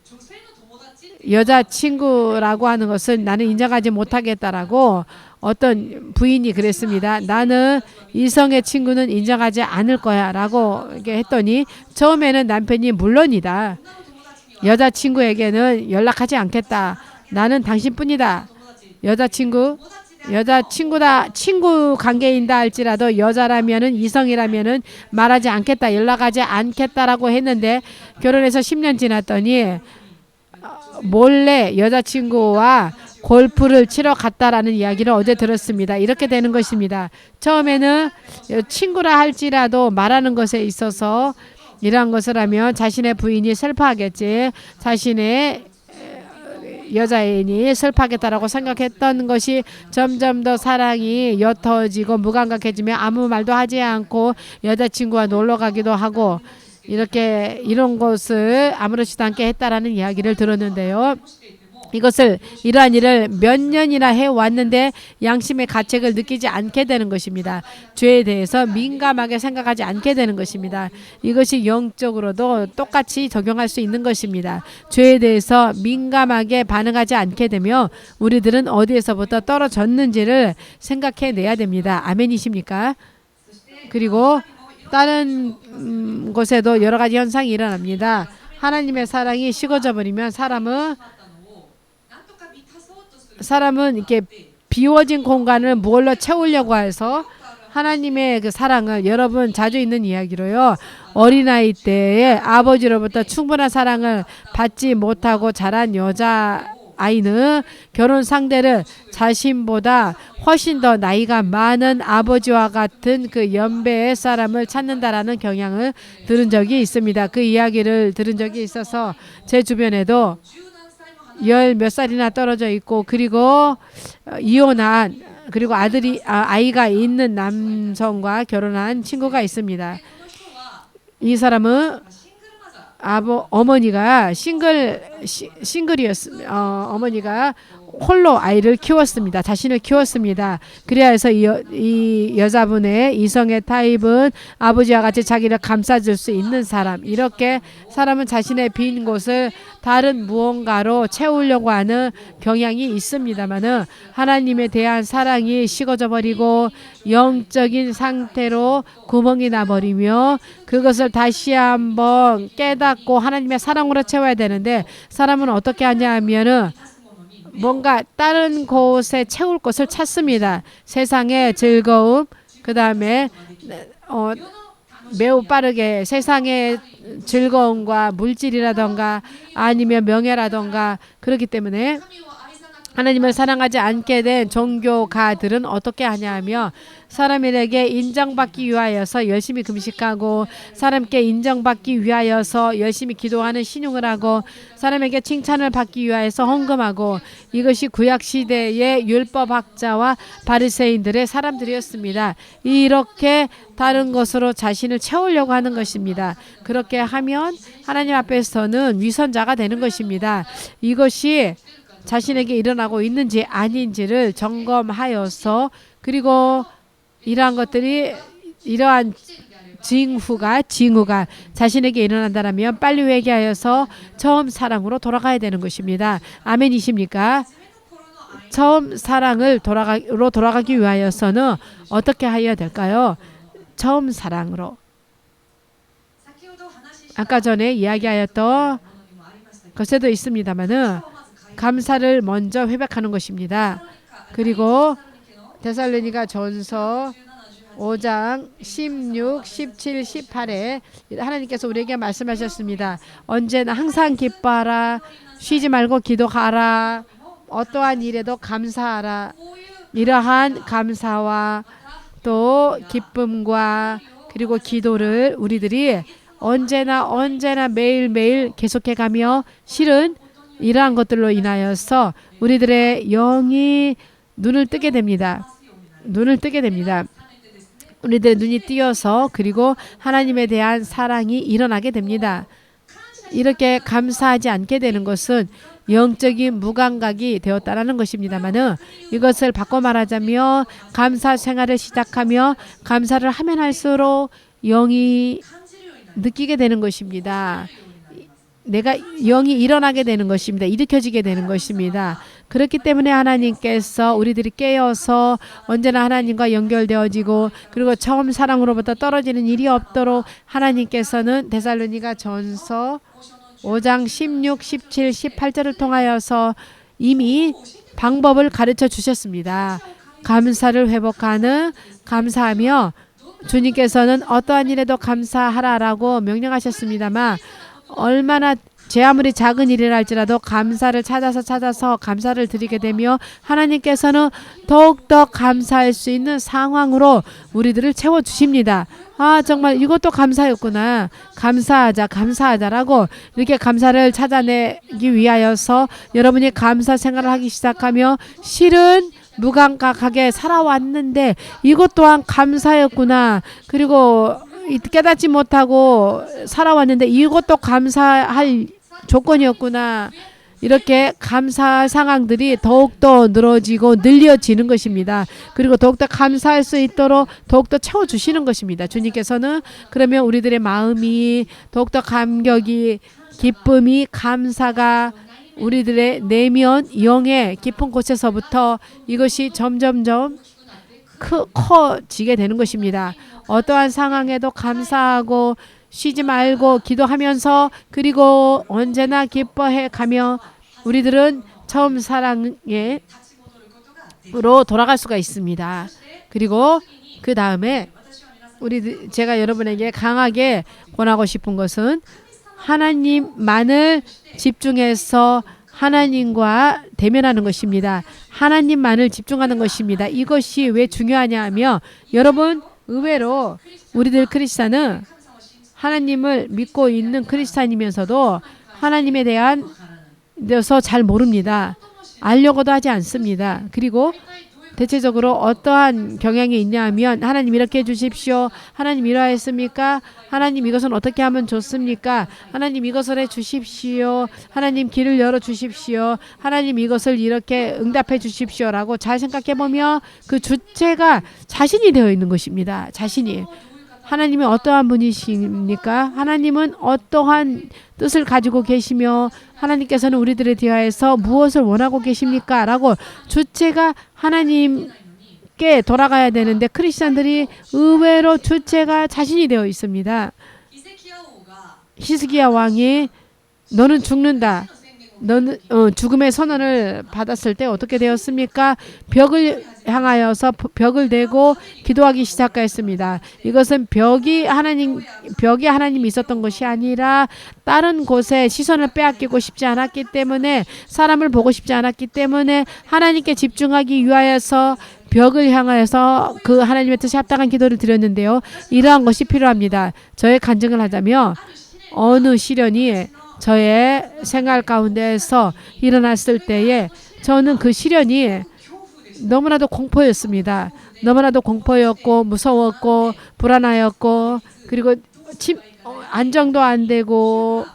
여자친구라고 하는 것을 나는 인정하지 못하겠다라고 어떤 부인이 그랬습니다. 나는 이성의 친구는 인정하지 않을 거야 라고 했더니 처음에는 남편이 물론이다. 여자친구에게는 연락하지 않겠다. 나는 당신뿐이다. 여자친구다. 친구 관계인다 할지라도 여자라면은 이성이라면은 말하지 않겠다. 연락하지 않겠다라고 했는데 결혼해서 10년 지났더니 몰래 여자친구와 골프를 치러 갔다라는 이야기를 어제 들었습니다. 이렇게 되는 것입니다. 처음에는 친구라 할지라도 말하는 것에 있어서 이러한 것을 하면 자신의 부인이 슬퍼하겠지, 자신의 여자애인이 슬퍼하겠다라고 생각했던 것이 점점 더 사랑이 옅어지고 무감각해지며 아무 말도 하지 않고 여자친구와 놀러 가기도 하고 이렇게 이런 것을 아무렇지도 않게 했다라는 이야기를 들었는데요. 이러한 일을 몇 년이나 해왔는데 양심의 가책을 느끼지 않게 되는 것입니다. 죄에 대해서 민감하게 생각하지 않게 되는 것입니다. 이것이 영적으로도 똑같이 적용할 수 있는 것입니다. 죄에 대해서 민감하게 반응하지 않게 되면 우리들은 어디에서부터 떨어졌는지를 생각해내야 됩니다. 아멘이십니까? 그리고 다른 곳에도 여러 가지 현상이 일어납니다. 하나님의 사랑이 식어져 버리면 사람은 이렇게 비워진 공간을 무엇로 채우려고 해서 하나님의 그 사랑을, 여러분 자주 있는 이야기로요, 어린아이 때에 아버지로부터 충분한 사랑을 받지 못하고 자란 여자아이는 결혼 상대를 자신보다 훨씬 더 나이가 많은 아버지와 같은 그 연배의 사람을 찾는다라는 경향을 들은 적이 있습니다. 그 이야기를 들은 적이 있어서 제 주변에도 열 몇 살이나 떨어져 있고, 그리고 이혼한, 그리고 아이가 있는 남성과 결혼한 친구가 있습니다. 이 사람은 어머니가 싱글이었습니다. 어머니가 홀로 아이를 키웠습니다. 자신을 키웠습니다. 그래야 해서 이 여자분의 이성의 타입은 아버지와 같이 자기를 감싸줄 수 있는 사람. 이렇게 사람은 자신의 빈 곳을 다른 무언가로 채우려고 하는 경향이 있습니다만은 하나님에 대한 사랑이 식어져 버리고 영적인 상태로 구멍이 나버리며 그것을 다시 한번 깨닫고 하나님의 사랑으로 채워야 되는데, 사람은 어떻게 하냐 하면은 뭔가 다른 곳에 채울 것을 찾습니다. 세상의 즐거움, 그 다음에 매우 빠르게 세상의 즐거움과 물질이라던가 아니면 명예라던가, 그렇기 때문에 하나님을 사랑하지 않게 된 종교가들은 어떻게 하냐면 사람에게 인정받기 위하여서 열심히 금식하고, 사람께 인정받기 위하여서 열심히 기도하는 신용을 하고, 사람에게 칭찬을 받기 위하여서 헌금하고, 이것이 구약시대의 율법학자와 바리새인들의 사람들이었습니다. 이렇게 다른 것으로 자신을 채우려고 하는 것입니다. 그렇게 하면 하나님 앞에서는 위선자가 되는 것입니다. 이것이 자신에게 일어나고 있는지 아닌지를 점검하여서, 그리고 이러한 징후가 자신에게 일어난다면 빨리 회개하여서 처음 사랑으로 돌아가야 되는 것입니다. 아멘이십니까? 처음 사랑으로 돌아가기 위하여서는 어떻게 하여야 될까요? 처음 사랑으로. 아까 전에 이야기하였던 것에도 있습니다만은 감사를 먼저 회복하는 것입니다. 그리고 데살로니가 전서 5장 16, 17, 18에 하나님께서 우리에게 말씀하셨습니다. 언제나 항상 기뻐하라, 쉬지 말고 기도하라, 어떠한 일에도 감사하라. 이러한 감사와 또 기쁨과 그리고 기도를 우리들이 언제나 매일매일 계속해가며, 실은 이러한 것들로 인하여서 우리들의 영이 눈을 뜨게 됩니다. 우리들의 눈이 띄어서, 그리고 하나님에 대한 사랑이 일어나게 됩니다. 이렇게 감사하지 않게 되는 것은 영적인 무감각이 되었다라는 것입니다만은, 이것을 바꿔 말하자면 감사 생활을 시작하며 감사를 하면 할수록 영이 느끼게 되는 것입니다. 내가 영이 일어나게 되는 것입니다. 일으켜지게 되는 것입니다. 그렇기 때문에 하나님께서 우리들이 깨어서 언제나 하나님과 연결되어지고, 그리고 처음 사랑으로부터 떨어지는 일이 없도록 하나님께서는 데살로니가 전서 5장 16, 17, 18절을 통하여서 이미 방법을 가르쳐 주셨습니다. 감사를 회복하는, 감사하며, 주님께서는 어떠한 일에도 감사하라라고 명령하셨습니다만, 얼마나 제 아무리 작은 일이라 할지라도 감사를 찾아서 감사를 드리게 되며 하나님께서는 더욱더 감사할 수 있는 상황으로 우리들을 채워주십니다. 아, 정말 이것도 감사였구나. 감사하자라고 이렇게 감사를 찾아내기 위하여서 여러분이 감사 생활을 하기 시작하며 실은 무감각하게 살아왔는데 이것 또한 감사였구나. 그리고 깨닫지 못하고 살아왔는데 이것도 감사할 조건이었구나. 이렇게 감사 상황들이 더욱더 늘어지고 늘려지는 것입니다. 그리고 더욱더 감사할 수 있도록 더욱더 채워주시는 것입니다. 주님께서는 그러면 우리들의 마음이 더욱더 감격이, 기쁨이, 감사가 우리들의 내면 영의 깊은 곳에서부터 이것이 점점점 커지게 되는 것입니다. 어떠한 상황에도 감사하고 쉬지 말고 기도하면서 그리고 언제나 기뻐해 가며 우리들은 처음 사랑으로 돌아갈 수가 있습니다. 그리고 그 다음에 제가 여러분에게 강하게 권하고 싶은 것은 하나님만을 집중해서 하나님과 대면하는 것입니다. 하나님만을 집중하는 것입니다. 이것이 왜 중요하냐 하면 여러분 의외로 우리들 크리스찬은 하나님을 믿고 있는 크리스찬이면서도 하나님에 대해서 잘 모릅니다. 알려고도 하지 않습니다. 그리고 대체적으로 어떠한 경향이 있냐 하면 하나님 이렇게 해주십시오. 하나님 이러했습니까? 하나님 이것은 어떻게 하면 좋습니까? 하나님 이것을 해주십시오. 하나님 길을 열어주십시오. 하나님 이것을 이렇게 응답해 주십시오라고 잘 생각해보면 그 주체가 자신이 되어 있는 것입니다. 자신이. 하나님은 어떠한 분이십니까? 하나님은 어떠한 뜻을 가지고 계시며 하나님께서는 우리들에 대하여서 무엇을 원하고 계십니까? 라고 주체가 하나님께 돌아가야 되는데 크리스찬들이 의외로 주체가 자신이 되어 있습니다. 히스기야 왕이 너는 죽는다. 너는 죽음의 선언을 받았을 때 어떻게 되었습니까? 벽을 향하여서 벽을 대고 기도하기 시작했습니다. 이것은 벽이 하나님이 있었던 것이 아니라 다른 곳에 시선을 빼앗기고 싶지 않았기 때문에 사람을 보고 싶지 않았기 때문에 하나님께 집중하기 위하여서 벽을 향하여서 그 하나님의 뜻에 합당한 기도를 드렸는데요. 이러한 것이 필요합니다. 저의 간증을 하자면 어느 시련이 저의 생활 가운데에서 일어났을 때에 저는 그 시련이 너무나도 공포였습니다. 너무나도 공포였고 무서웠고 불안하였고 그리고 안정도 안 되고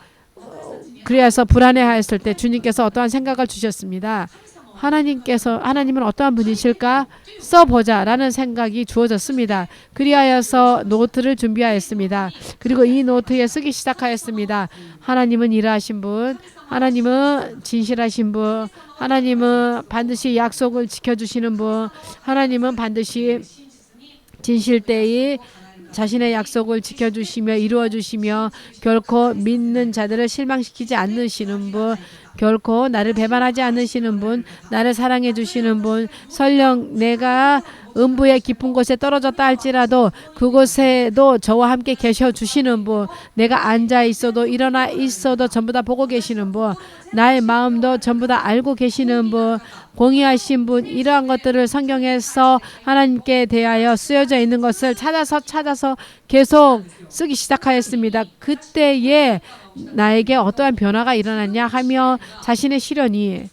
그래서 불안해하였을 때 주님께서 어떠한 생각을 주셨습니다. 하나님은 어떠한 분이실까 써보자라는 생각이 주어졌습니다. 그리하여서 노트를 준비하였습니다. 그리고 이 노트에 쓰기 시작하였습니다. 하나님은 일하신 분, 하나님은 진실하신 분, 하나님은 반드시 약속을 지켜주시는 분, 하나님은 반드시 진실 때에 자신의 약속을 지켜주시며 이루어주시며 결코 믿는 자들을 실망시키지 않으시는 분, 결코 나를 배반하지 않으시는 분, 나를 사랑해 주시는 분, 설령 내가 음부의 깊은 곳에 떨어졌다 할지라도 그곳에도 저와 함께 계셔 주시는 분, 내가 앉아 있어도 일어나 있어도 전부 다 보고 계시는 분, 나의 마음도 전부 다 알고 계시는 분, 공의하신 분, 이러한 것들을 성경에서 하나님께 대하여 쓰여져 있는 것을 찾아서 계속 쓰기 시작하였습니다. 그때에 나에게 어떠한 변화가 일어났냐 하며 자신의 시련이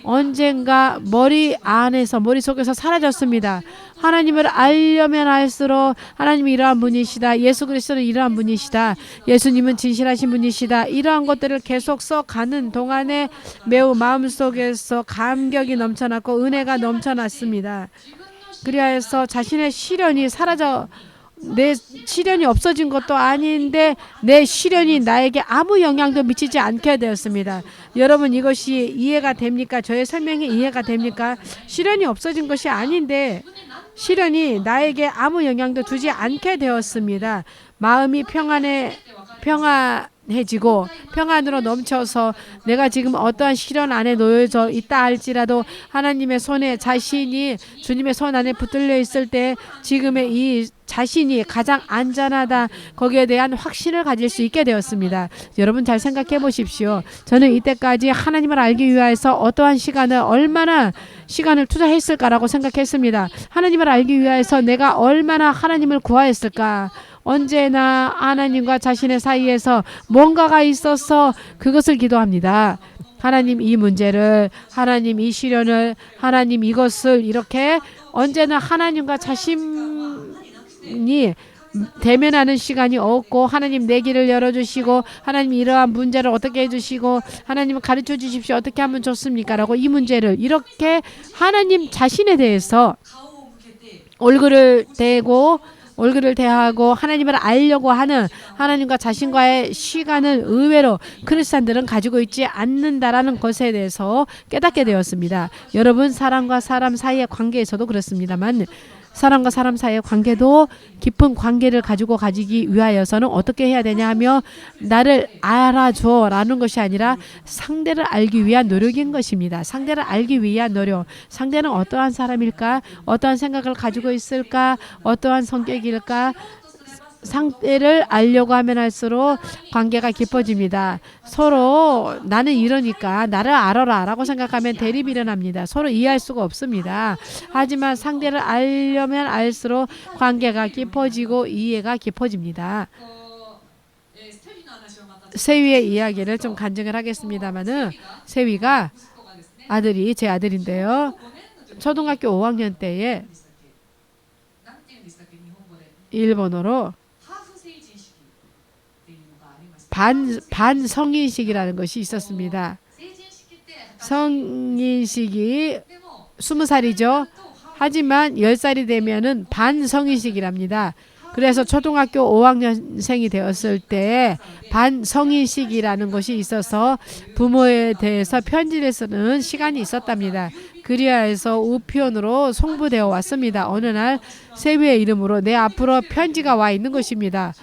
언젠가 머릿속에서 사라졌습니다. 하나님을 알려면 알수록 하나님이 이러한 분이시다. 예수 그리스도는 이러한 분이시다. 예수님은 진실하신 분이시다. 이러한 것들을 계속 써가는 동안에 매우 마음속에서 감격이 넘쳐났고 은혜가 넘쳐났습니다. 그리하여서 자신의 시련이 내 시련이 없어진 것도 아닌데 내 시련이 나에게 아무 영향도 미치지 않게 되었습니다. 여러분 이것이 이해가 됩니까? 저의 설명이 이해가 됩니까? 시련이 없어진 것이 아닌데 시련이 나에게 아무 영향도 주지 않게 되었습니다. 마음이 평안해지고 평안으로 넘쳐서 내가 지금 어떠한 시련 안에 놓여져 있다 할지라도 하나님의 손에 자신이 주님의 손 안에 붙들려 있을 때 지금의 이 자신이 가장 안전하다 거기에 대한 확신을 가질 수 있게 되었습니다. 여러분 잘 생각해 보십시오. 저는 이때까지 하나님을 알기 위해서 어떠한 시간을 얼마나 시간을 투자했을까라고 생각했습니다. 하나님을 알기 위해서 내가 얼마나 하나님을 구하였을까. 언제나 하나님과 자신의 사이에서 뭔가가 있어서 그것을 기도합니다. 하나님 이 문제를, 하나님 이 시련을, 하나님 이것을 이렇게 언제나 하나님과 자신이 대면하는 시간이 없고 하나님 내 길을 열어주시고 하나님 이러한 문제를 어떻게 해주시고 하나님 가르쳐 주십시오. 어떻게 하면 좋습니까? 라고 이 문제를 이렇게 하나님 자신에 대해서 얼굴을 대하고 하나님을 알려고 하는 하나님과 자신과의 시간을 의외로 크리스찬들은 가지고 있지 않는다라는 것에 대해서 깨닫게 되었습니다. 여러분 사람과 사람 사이의 관계에서도 그렇습니다만 사람과 사람 사이의 관계도 깊은 관계를 가지기 위하여서는 어떻게 해야 되냐 하며 나를 알아줘라는 것이 아니라 상대를 알기 위한 노력인 것입니다. 상대를 알기 위한 노력. 상대는 어떠한 사람일까? 어떠한 생각을 가지고 있을까? 어떠한 성격일까? 상대를 알려고 하면 할수록 관계가 깊어집니다. 서로 나는 이러니까 나를 알아라 라고 생각하면 대립이 일어납니다. 서로 이해할 수가 없습니다. 하지만 상대를 알려면 알수록 관계가 깊어지고 이해가 깊어집니다. 세위의 이야기를 좀 간증을 하겠습니다만은 세위가 아들이 제 아들인데요. 초등학교 5학년 때에 일본어로 반성인식이라는 것이 있었습니다. 성인식이 20살이죠. 하지만 10살이 되면은 반성인식이랍니다. 그래서 초등학교 5학년생이 되었을 때 반성인식이라는 것이 있어서 부모에 대해서 편지를 쓰는 시간이 있었답니다. 그리하여서 우편으로 송부되어 왔습니다. 어느 날 세위의 이름으로 내 앞으로 편지가 와 있는 것입니다.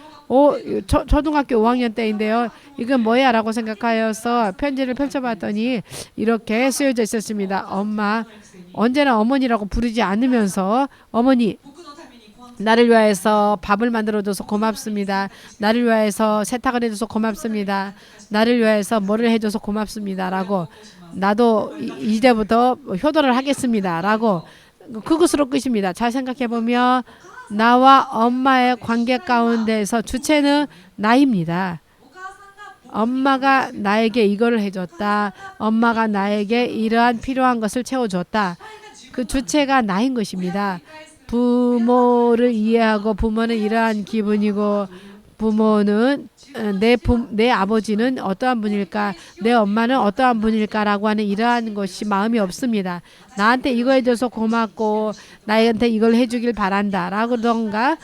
초등학교 5학년 때인데요. 이건 뭐야? 라고 생각하여서 편지를 펼쳐봤더니 이렇게 쓰여져 있었습니다. 엄마, 언제나 어머니라고 부르지 않으면서 어머니, 나를 위하여서 밥을 만들어줘서 고맙습니다. 나를 위하여서 세탁을 해줘서 고맙습니다. 나를 위하여서 뭐를 해줘서 고맙습니다. 라고 나도 이제부터 효도를 하겠습니다. 라고 그것으로 끝입니다. 잘 생각해보면 나와 엄마의 관계 가운데서 주체는 나입니다. 엄마가 나에게 이거를 해줬다. 엄마가 나에게 이러한 필요한 것을 채워줬다. 그 주체가 나인 것입니다. 부모를 이해하고 부모는 이러한 기분이고 부모는 내 아버지는 어떠한 분일까? 내 엄마는 어떠한 분일까라고 하는 이러한 것이 마음이 없습니다. 나한테 이거 해줘서 고맙고 나한테 이걸 해주길 바란다 라고던가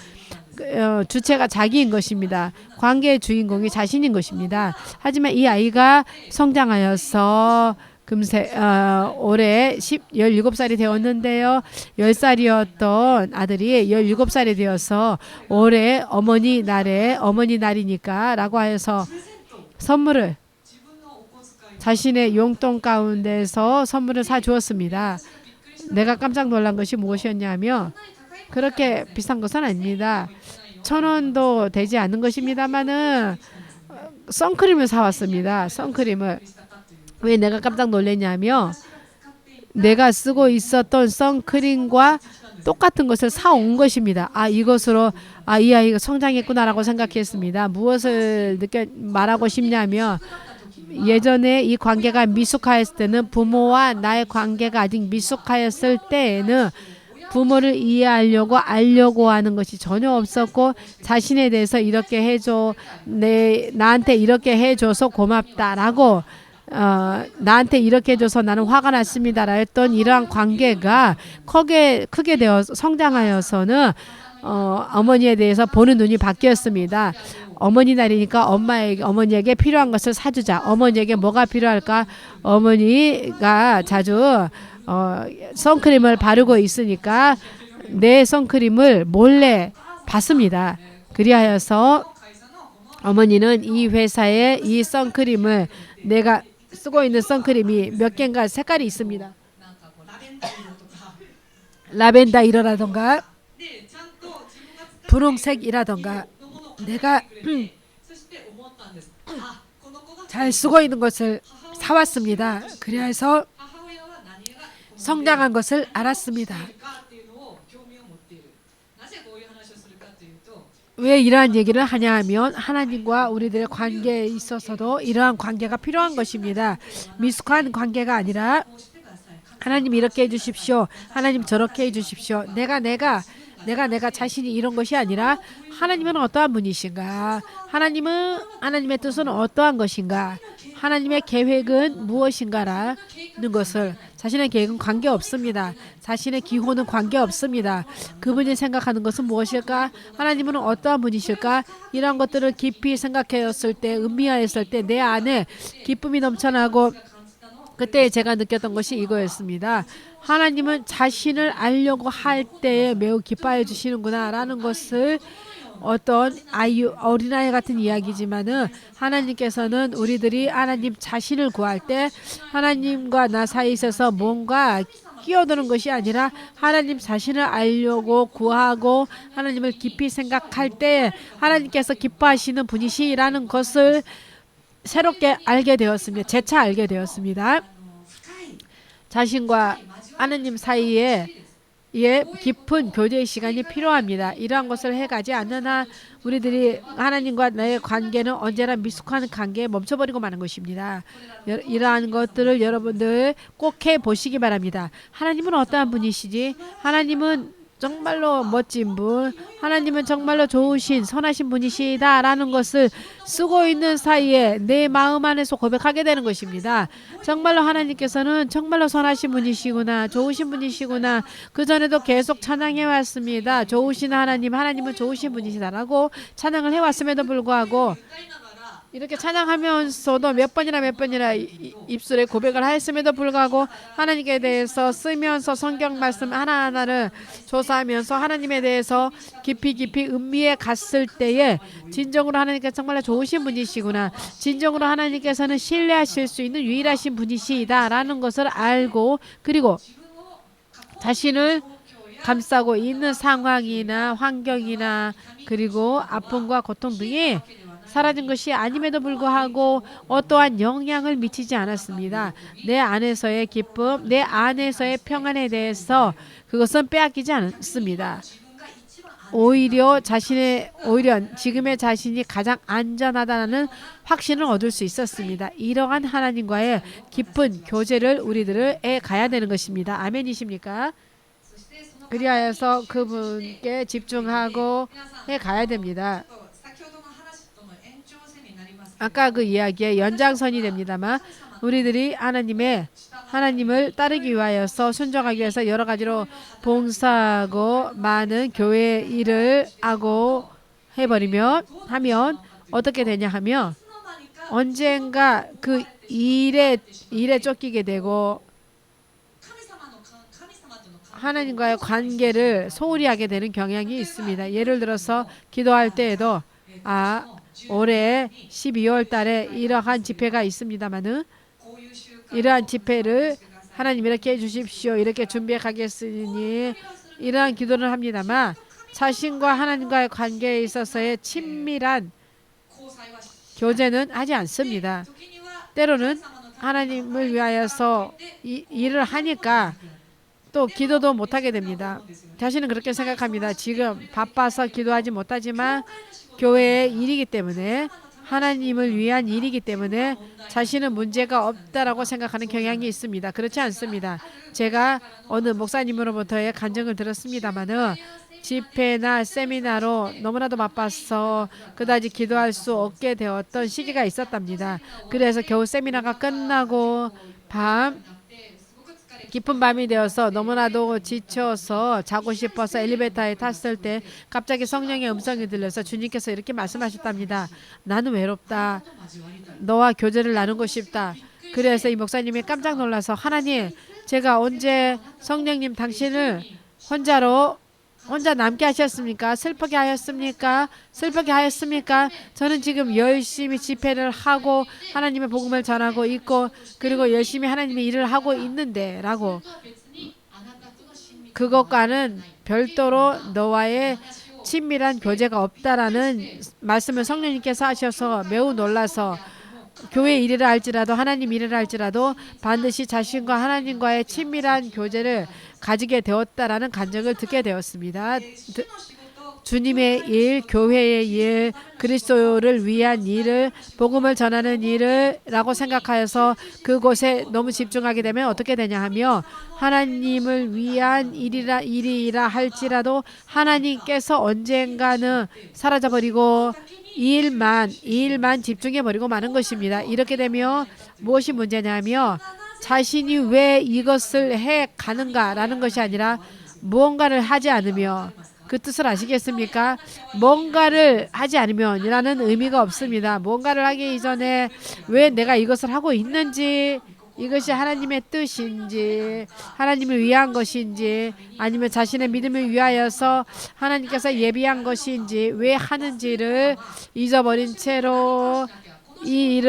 주체가 자기인 것입니다. 관계의 주인공이 자신인 것입니다. 하지만 이 아이가 성장하여서 금세 올해 17살이 되었는데요. 10살이었던 아들이 17살이 되어서 올해 어머니 날이니까 라고 해서 선물을 자신의 용돈 가운데서 선물을 사주었습니다. 내가 깜짝 놀란 것이 무엇이었냐면 그렇게 비싼 것은 아닙니다. 1,000원도 되지 않는 것입니다만은 선크림을 사왔습니다. 선크림을. 왜 내가 깜짝 놀랐냐면 내가 쓰고 있었던 선크림과 똑같은 것을 사온 것입니다. 이것으로 이 아이가 성장했구나라고 생각했습니다. 무엇을 말하고 싶냐면 예전에 이 관계가 미숙하였을 때는 부모와 나의 관계가 아직 미숙하였을 때에는 부모를 이해하려고 알려고 하는 것이 전혀 없었고 자신에 대해서 이렇게 해줘 나한테 이렇게 해줘서 고맙다라고 나한테 이렇게 해줘서 나는 화가 났습니다라 했던 이러한 관계가 크게 되어 성장하여서는 어머니에 대해서 보는 눈이 바뀌었습니다. 어머니 날이니까 어머니에게 필요한 것을 사주자. 어머니에게 뭐가 필요할까? 어머니가 자주 선크림을 바르고 있으니까 내 선크림을 몰래 받습니다. 그리하여서 어머니는 이 회사의 이 선크림을 내가 쓰고 있는 선크림이 몇 개인가 색깔이 있습니다. 라벤더 이러라던가 분홍색이라던가 내가 잘 쓰고 있는 것을 사왔습니다. 그래서 성장한 것을 알았습니다. 왜 이러한 얘기를 하냐 하면 하나님과 우리들의 관계에 있어서도 이러한 관계가 필요한 것입니다. 미숙한 관계가 아니라 하나님 이렇게 해주십시오. 하나님 저렇게 해주십시오. 내가 자신이 이런 것이 아니라 하나님은 어떠한 분이신가? 하나님의 뜻은 어떠한 것인가? 하나님의 계획은 무엇인가라는 것을 자신의 계획은 관계없습니다. 자신의 기호는 관계없습니다. 그분이 생각하는 것은 무엇일까? 하나님은 어떠한 분이실까? 이런 것들을 깊이 생각했을 때 음미하였을 때 내 안에 기쁨이 넘쳐나고 그때 제가 느꼈던 것이 이거였습니다. 하나님은 자신을 알려고 할 때에 매우 기뻐해 주시는구나 라는 것을 어떤 어린아이 같은 이야기지만은 하나님께서는 우리들이 하나님 자신을 구할 때 하나님과 나 사이에 있어서 뭔가 끼어드는 것이 아니라 하나님 자신을 알려고 구하고 하나님을 깊이 생각할 때 하나님께서 기뻐하시는 분이시라는 것을 새롭게 알게 되었습니다. 재차 알게 되었습니다. 자신과 하나님 사이에 깊은 교제의 시간이 필요합니다. 이러한 것을 해가지 않는 한 우리들이 하나님과 나의 관계는 언제나 미숙한 관계에 멈춰버리고 마는 것입니다. 이러한 것들을 여러분들 꼭 해보시기 바랍니다. 하나님은 어떠한 분이시지? 하나님은 정말로 멋진 분, 하나님은 정말로 좋으신 선하신 분이시다 라는 것을 쓰고 있는 사이에 내 마음 안에서 고백하게 되는 것입니다. 정말로 하나님께서는 정말로 선하신 분이시구나, 좋으신 분이시구나. 그전에도 계속 찬양해 왔습니다. 좋으신 하나님은 좋으신 분이시다라고 찬양을 해왔음에도 불구하고 이렇게 찬양하면서도 몇 번이나 입술에 고백을 하였음에도 불구하고 하나님께 대해서 쓰면서 성경 말씀 하나하나를 조사하면서 하나님에 대해서 깊이 음미해 갔을 때에 진정으로 하나님께서 정말 좋으신 분이시구나, 진정으로 하나님께서는 신뢰하실 수 있는 유일하신 분이시다라는 것을 알고 그리고 자신을 감싸고 있는 상황이나 환경이나 그리고 아픔과 고통 등이 사라진 것이 아님에도 불구하고 어떠한 영향을 미치지 않았습니다. 내 안에서의 기쁨, 내 안에서의 평안에 대해서 그것은 빼앗기지 않습니다. 오히려 지금의 자신이 가장 안전하다는 확신을 얻을 수 있었습니다. 이러한 하나님과의 깊은 교제를 우리들에 가야 되는 것입니다. 아멘이십니까? 그리하여서 그분께 집중하고 해 가야 됩니다. 아까 그 이야기의 연장선이 됩니다만 우리들이 하나님을 따르기 위하여서 순종하기 위해서 여러 가지로 봉사하고 많은 교회 일을 하고 하면 어떻게 되냐 하면 언젠가 그 일에 쫓기게 되고 하나님과의 관계를 소홀히 하게 되는 경향이 있습니다. 예를 들어서 기도할 때에도 올해 12월 달에 이러한 집회가 있습니다만은 이러한 집회를 하나님 이렇게 해주십시오. 이렇게 준비해 가겠으니 이러한 기도를 합니다만 자신과 하나님과의 관계에 있어서의 친밀한 교제는 하지 않습니다. 때로는 하나님을 위하여서 일을 하니까 또 기도도 못하게 됩니다. 자신은 그렇게 생각합니다. 지금 바빠서 기도하지 못하지만 교회의 일이기 때문에 하나님을 위한 일이기 때문에 자신은 문제가 없다라고 생각하는 경향이 있습니다. 그렇지 않습니다. 제가 어느 목사님으로부터의 간증을 들었습니다마는 집회나 세미나로 너무나도 바빠서 그다지 기도할 수 없게 되었던 시기가 있었답니다. 그래서 겨우 세미나가 끝나고 깊은 밤이 되어서 너무나도 지쳐서 자고 싶어서 엘리베이터에 탔을 때 갑자기 성령의 음성이 들려서 주님께서 이렇게 말씀하셨답니다. 나는 외롭다. 너와 교제를 나누고 싶다. 그래서 이 목사님이 깜짝 놀라서 하나님, 제가 언제 성령님 당신을 혼자 남게 하셨습니까? 슬프게 하였습니까? 저는 지금 열심히 집회를 하고 하나님의 복음을 전하고 있고 그리고 열심히 하나님의 일을 하고 있는데 라고 그것과는 별도로 너와의 친밀한 교제가 없다라는 말씀을 성령님께서 하셔서 매우 놀라서 교회 일이라 할지라도 하나님 일이라 할지라도 반드시 자신과 하나님과의 친밀한 교제를 가지게 되었다라는 간증을 듣게 되었습니다. 주님의 일, 교회의 일, 그리스도를 위한 일을, 복음을 전하는 일을라고 생각하여서 그곳에 너무 집중하게 되면 어떻게 되냐 하며 하나님을 위한 일이라 할지라도 하나님께서 언젠가는 사라져버리고 이 일만 집중해버리고 마는 것입니다. 이렇게 되면 무엇이 문제냐며 자신이 왜 이것을 해 가는가라는 것이 아니라 무언가를 하지 않으며, 그 뜻을 아시겠습니까? 뭔가를 하지 않으면이라는 의미가 없습니다. 뭔가를 하기 이전에 왜 내가 이것을 하고 있는지, 이것이 하나님의 뜻인지, 하나님을 위한 것인지, 아니면 자신의 믿음을 위하여서 하나님께서 예비한 것인지, 왜 하는지를 잊어버린 채로 이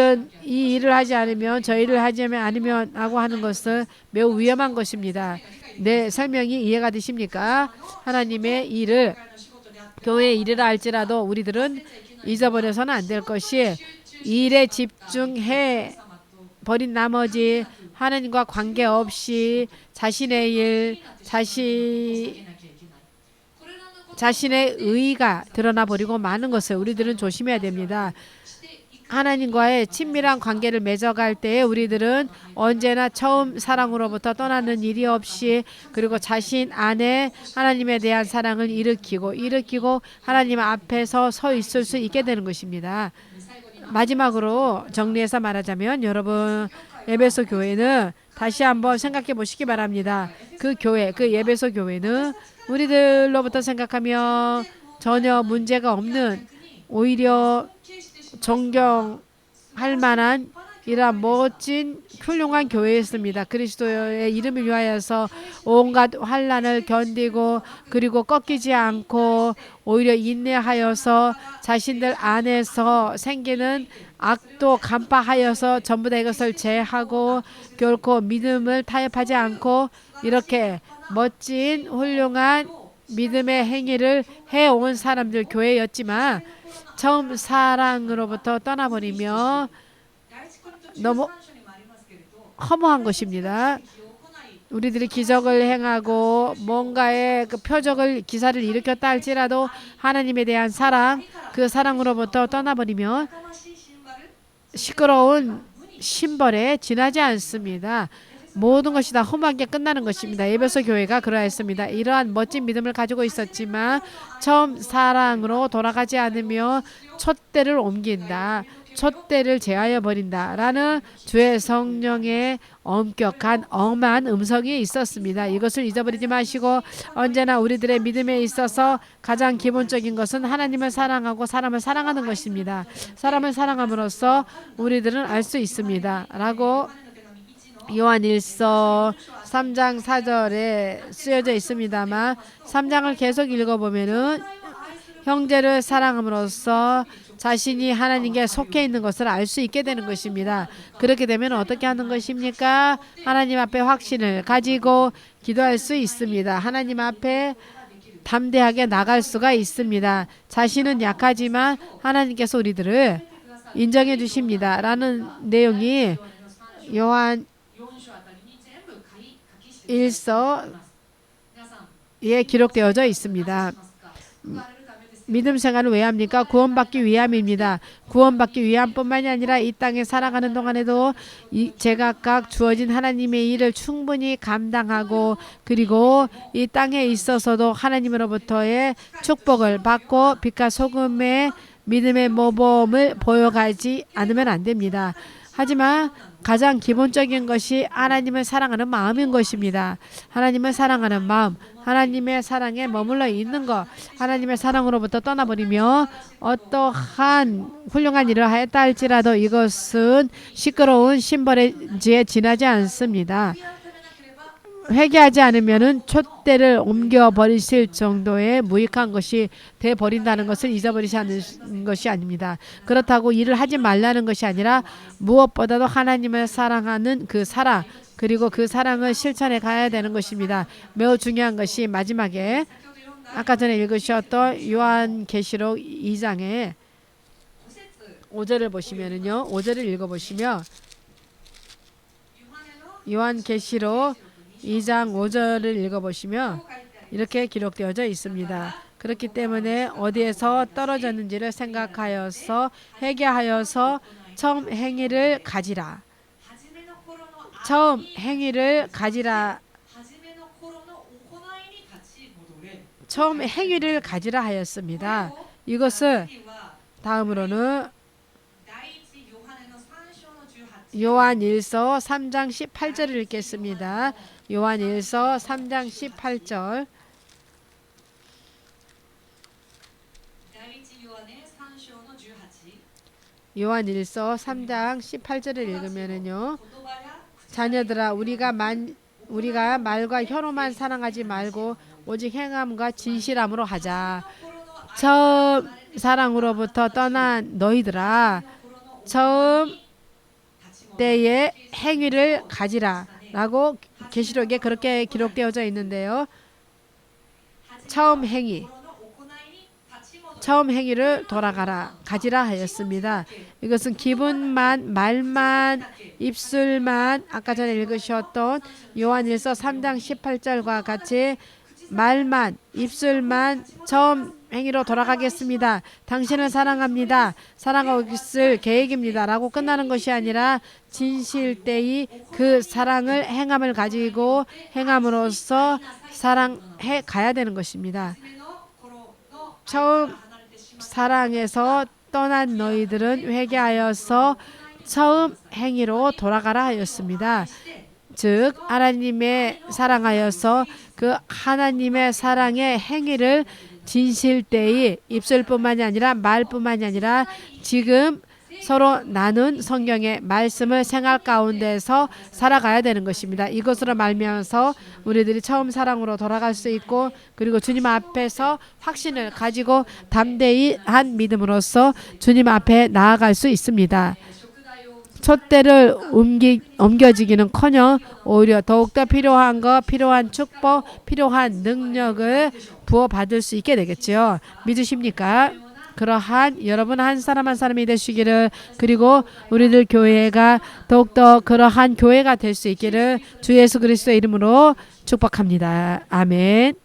일을 하지 않으면, 저 일을 하지 않으면 하고 하는 것은 매우 위험한 것입니다. 내 설명이 이해가 되십니까? 하나님의 일을, 교회의 일이라 할지라도 우리들은 잊어버려서는 안 될 것이, 일에 집중해 버린 나머지 하나님과 관계없이 자신의 일, 자신의 의의가 드러나 버리고 마는 것을 우리들은 조심해야 됩니다. 하나님과의 친밀한 관계를 맺어갈 때에 우리들은 언제나 처음 사랑으로부터 떠나는 일이 없이, 그리고 자신 안에 하나님에 대한 사랑을 일으키고 하나님 앞에서 서 있을 수 있게 되는 것입니다. 마지막으로 정리해서 말하자면, 여러분, 에베소 교회는 다시 한번 생각해 보시기 바랍니다. 그 교회, 그 에베소 교회는 우리들로부터 생각하면 전혀 문제가 없는, 오히려 존경할 만한 이러한 멋진 훌륭한 교회였습니다. 그리스도의 이름을 위하여서 온갖 환난을 견디고, 그리고 꺾이지 않고 오히려 인내하여서 자신들 안에서 생기는 악도 간파하여서 전부 다 이것을 제하고 결코 믿음을 타협하지 않고 이렇게 멋진 훌륭한 믿음의 행위를 해온 사람들 교회였지만, 처음 사랑으로부터 떠나버리며 너무 허무한 것입니다. 우리들이 기적을 행하고 뭔가의 그 표적을, 기사를 일으켰다 할지라도 하나님에 대한 사랑, 그 사랑으로부터 떠나버리면 시끄러운 심벌에 지나지 않습니다. 모든 것이 다 허무하게 끝나는 것입니다. 에베소 교회가 그러했습니다. 이러한 멋진 믿음을 가지고 있었지만 처음 사랑으로 돌아가지 않으며 촛대를 옮긴다, 촛대를 제하여 버린다라는 주의 성령의 엄격한 엄한 음성이 있었습니다. 이것을 잊어버리지 마시고 언제나 우리들의 믿음에 있어서 가장 기본적인 것은 하나님을 사랑하고 사람을 사랑하는 것입니다. 사람을 사랑함으로써 우리들은 알 수 있습니다. 라고 요한일서 3장 4절에 쓰여져 있습니다만, 3장을 계속 읽어보면은 형제를 사랑함으로써 자신이 하나님께 속해 있는 것을 알 수 있게 되는 것입니다. 그렇게 되면 어떻게 하는 것입니까? 하나님 앞에 확신을 가지고 기도할 수 있습니다. 하나님 앞에 담대하게 나갈 수가 있습니다. 자신은 약하지만 하나님께서 우리들을 인정해 주십니다. 라는 내용이 요한 1서에 기록되어져 있습니다. 믿음 생활을 왜 합니까? 구원받기 위함입니다. 구원받기 위함뿐만이 아니라 이 땅에 살아가는 동안에도 제각각 주어진 하나님의 일을 충분히 감당하고, 그리고 이 땅에 있어서도 하나님으로부터의 축복을 받고 빛과 소금의 믿음의 모범을 보여가지 않으면 안 됩니다. 하지만 가장 기본적인 것이 하나님을 사랑하는 마음인 것입니다. 하나님을 사랑하는 마음, 하나님의 사랑에 머물러 있는 것, 하나님의 사랑으로부터 떠나버리며 어떠한 훌륭한 일을 하였다 할지라도 이것은 시끄러운 심벌에 지나지 않습니다. 회개하지 않으면은 촛대를 옮겨버리실 정도의 무익한 것이 돼버린다는 것을 잊어버리지 않는 것이 아닙니다. 그렇다고 일을 하지 말라는 것이 아니라 무엇보다도 하나님을 사랑하는 그 사랑, 그리고 그 사랑을 실천해 가야 되는 것입니다. 매우 중요한 것이 마지막에 아까 전에 읽으셨던 요한계시록 2장에 5절을 보시면은요. 5절을 읽어보시면 요한계시록 2장 5절을 읽어보시면 이렇게 기록되어져 있습니다. 그렇기 때문에 어디에서 떨어졌는지를 생각하여서 회개하여서 처음 행위를 가지라. 처음 행위를 가지라. 처음 행위를 가지라 하였습니다. 이것을 다음으로는 요한일서 3장 18절을 읽겠습니다. 요한일서 3장 18절. 요한일서 3장 18절을 읽으면은요. 자녀들아 우리가 말과 혀로만 사랑하지 말고 오직 행함과 진실함으로 하자. 처음 사랑으로부터 떠난 너희들아 처음 때의 행위를 가지라 라고 계시록에 그렇게 기록되어져 있는데요. 처음 행위를 돌아가라 가지라 하였습니다. 이것은 기분만 말만 입술만 아까 전에 읽으셨던 요한일서 3장 18절과 같이 말만 입술만 처음 행위로 돌아가겠습니다. 당신을 사랑합니다. 사랑하고 있을 계획입니다. 라고 끝나는 것이 아니라 진실되이 그 사랑을 행함을 가지고 행함으로써 사랑해 가야 되는 것입니다. 처음 사랑에서 떠난 너희들은 회개하여서 처음 행위로 돌아가라 하였습니다. 즉 하나님의 사랑하여서 그 하나님의 사랑의 행위를 진실되이 입술뿐만이 아니라 말뿐만이 아니라 지금 서로 나눈 성경의 말씀을 생활 가운데서 살아가야 되는 것입니다. 이것으로 말미암아서 우리들이 처음 사랑으로 돌아갈 수 있고 그리고 주님 앞에서 확신을 가지고 담대한 믿음으로써 주님 앞에 나아갈 수 있습니다. 촛대를 옮겨지기는커녕 오히려 더욱더 필요한 축복, 필요한 능력을 부어받을 수 있게 되겠지요. 믿으십니까? 그러한 여러분 한 사람 한 사람이 되시기를 그리고 우리들 교회가 더욱더 그러한 교회가 될 수 있기를 주 예수 그리스도의 이름으로 축복합니다. 아멘.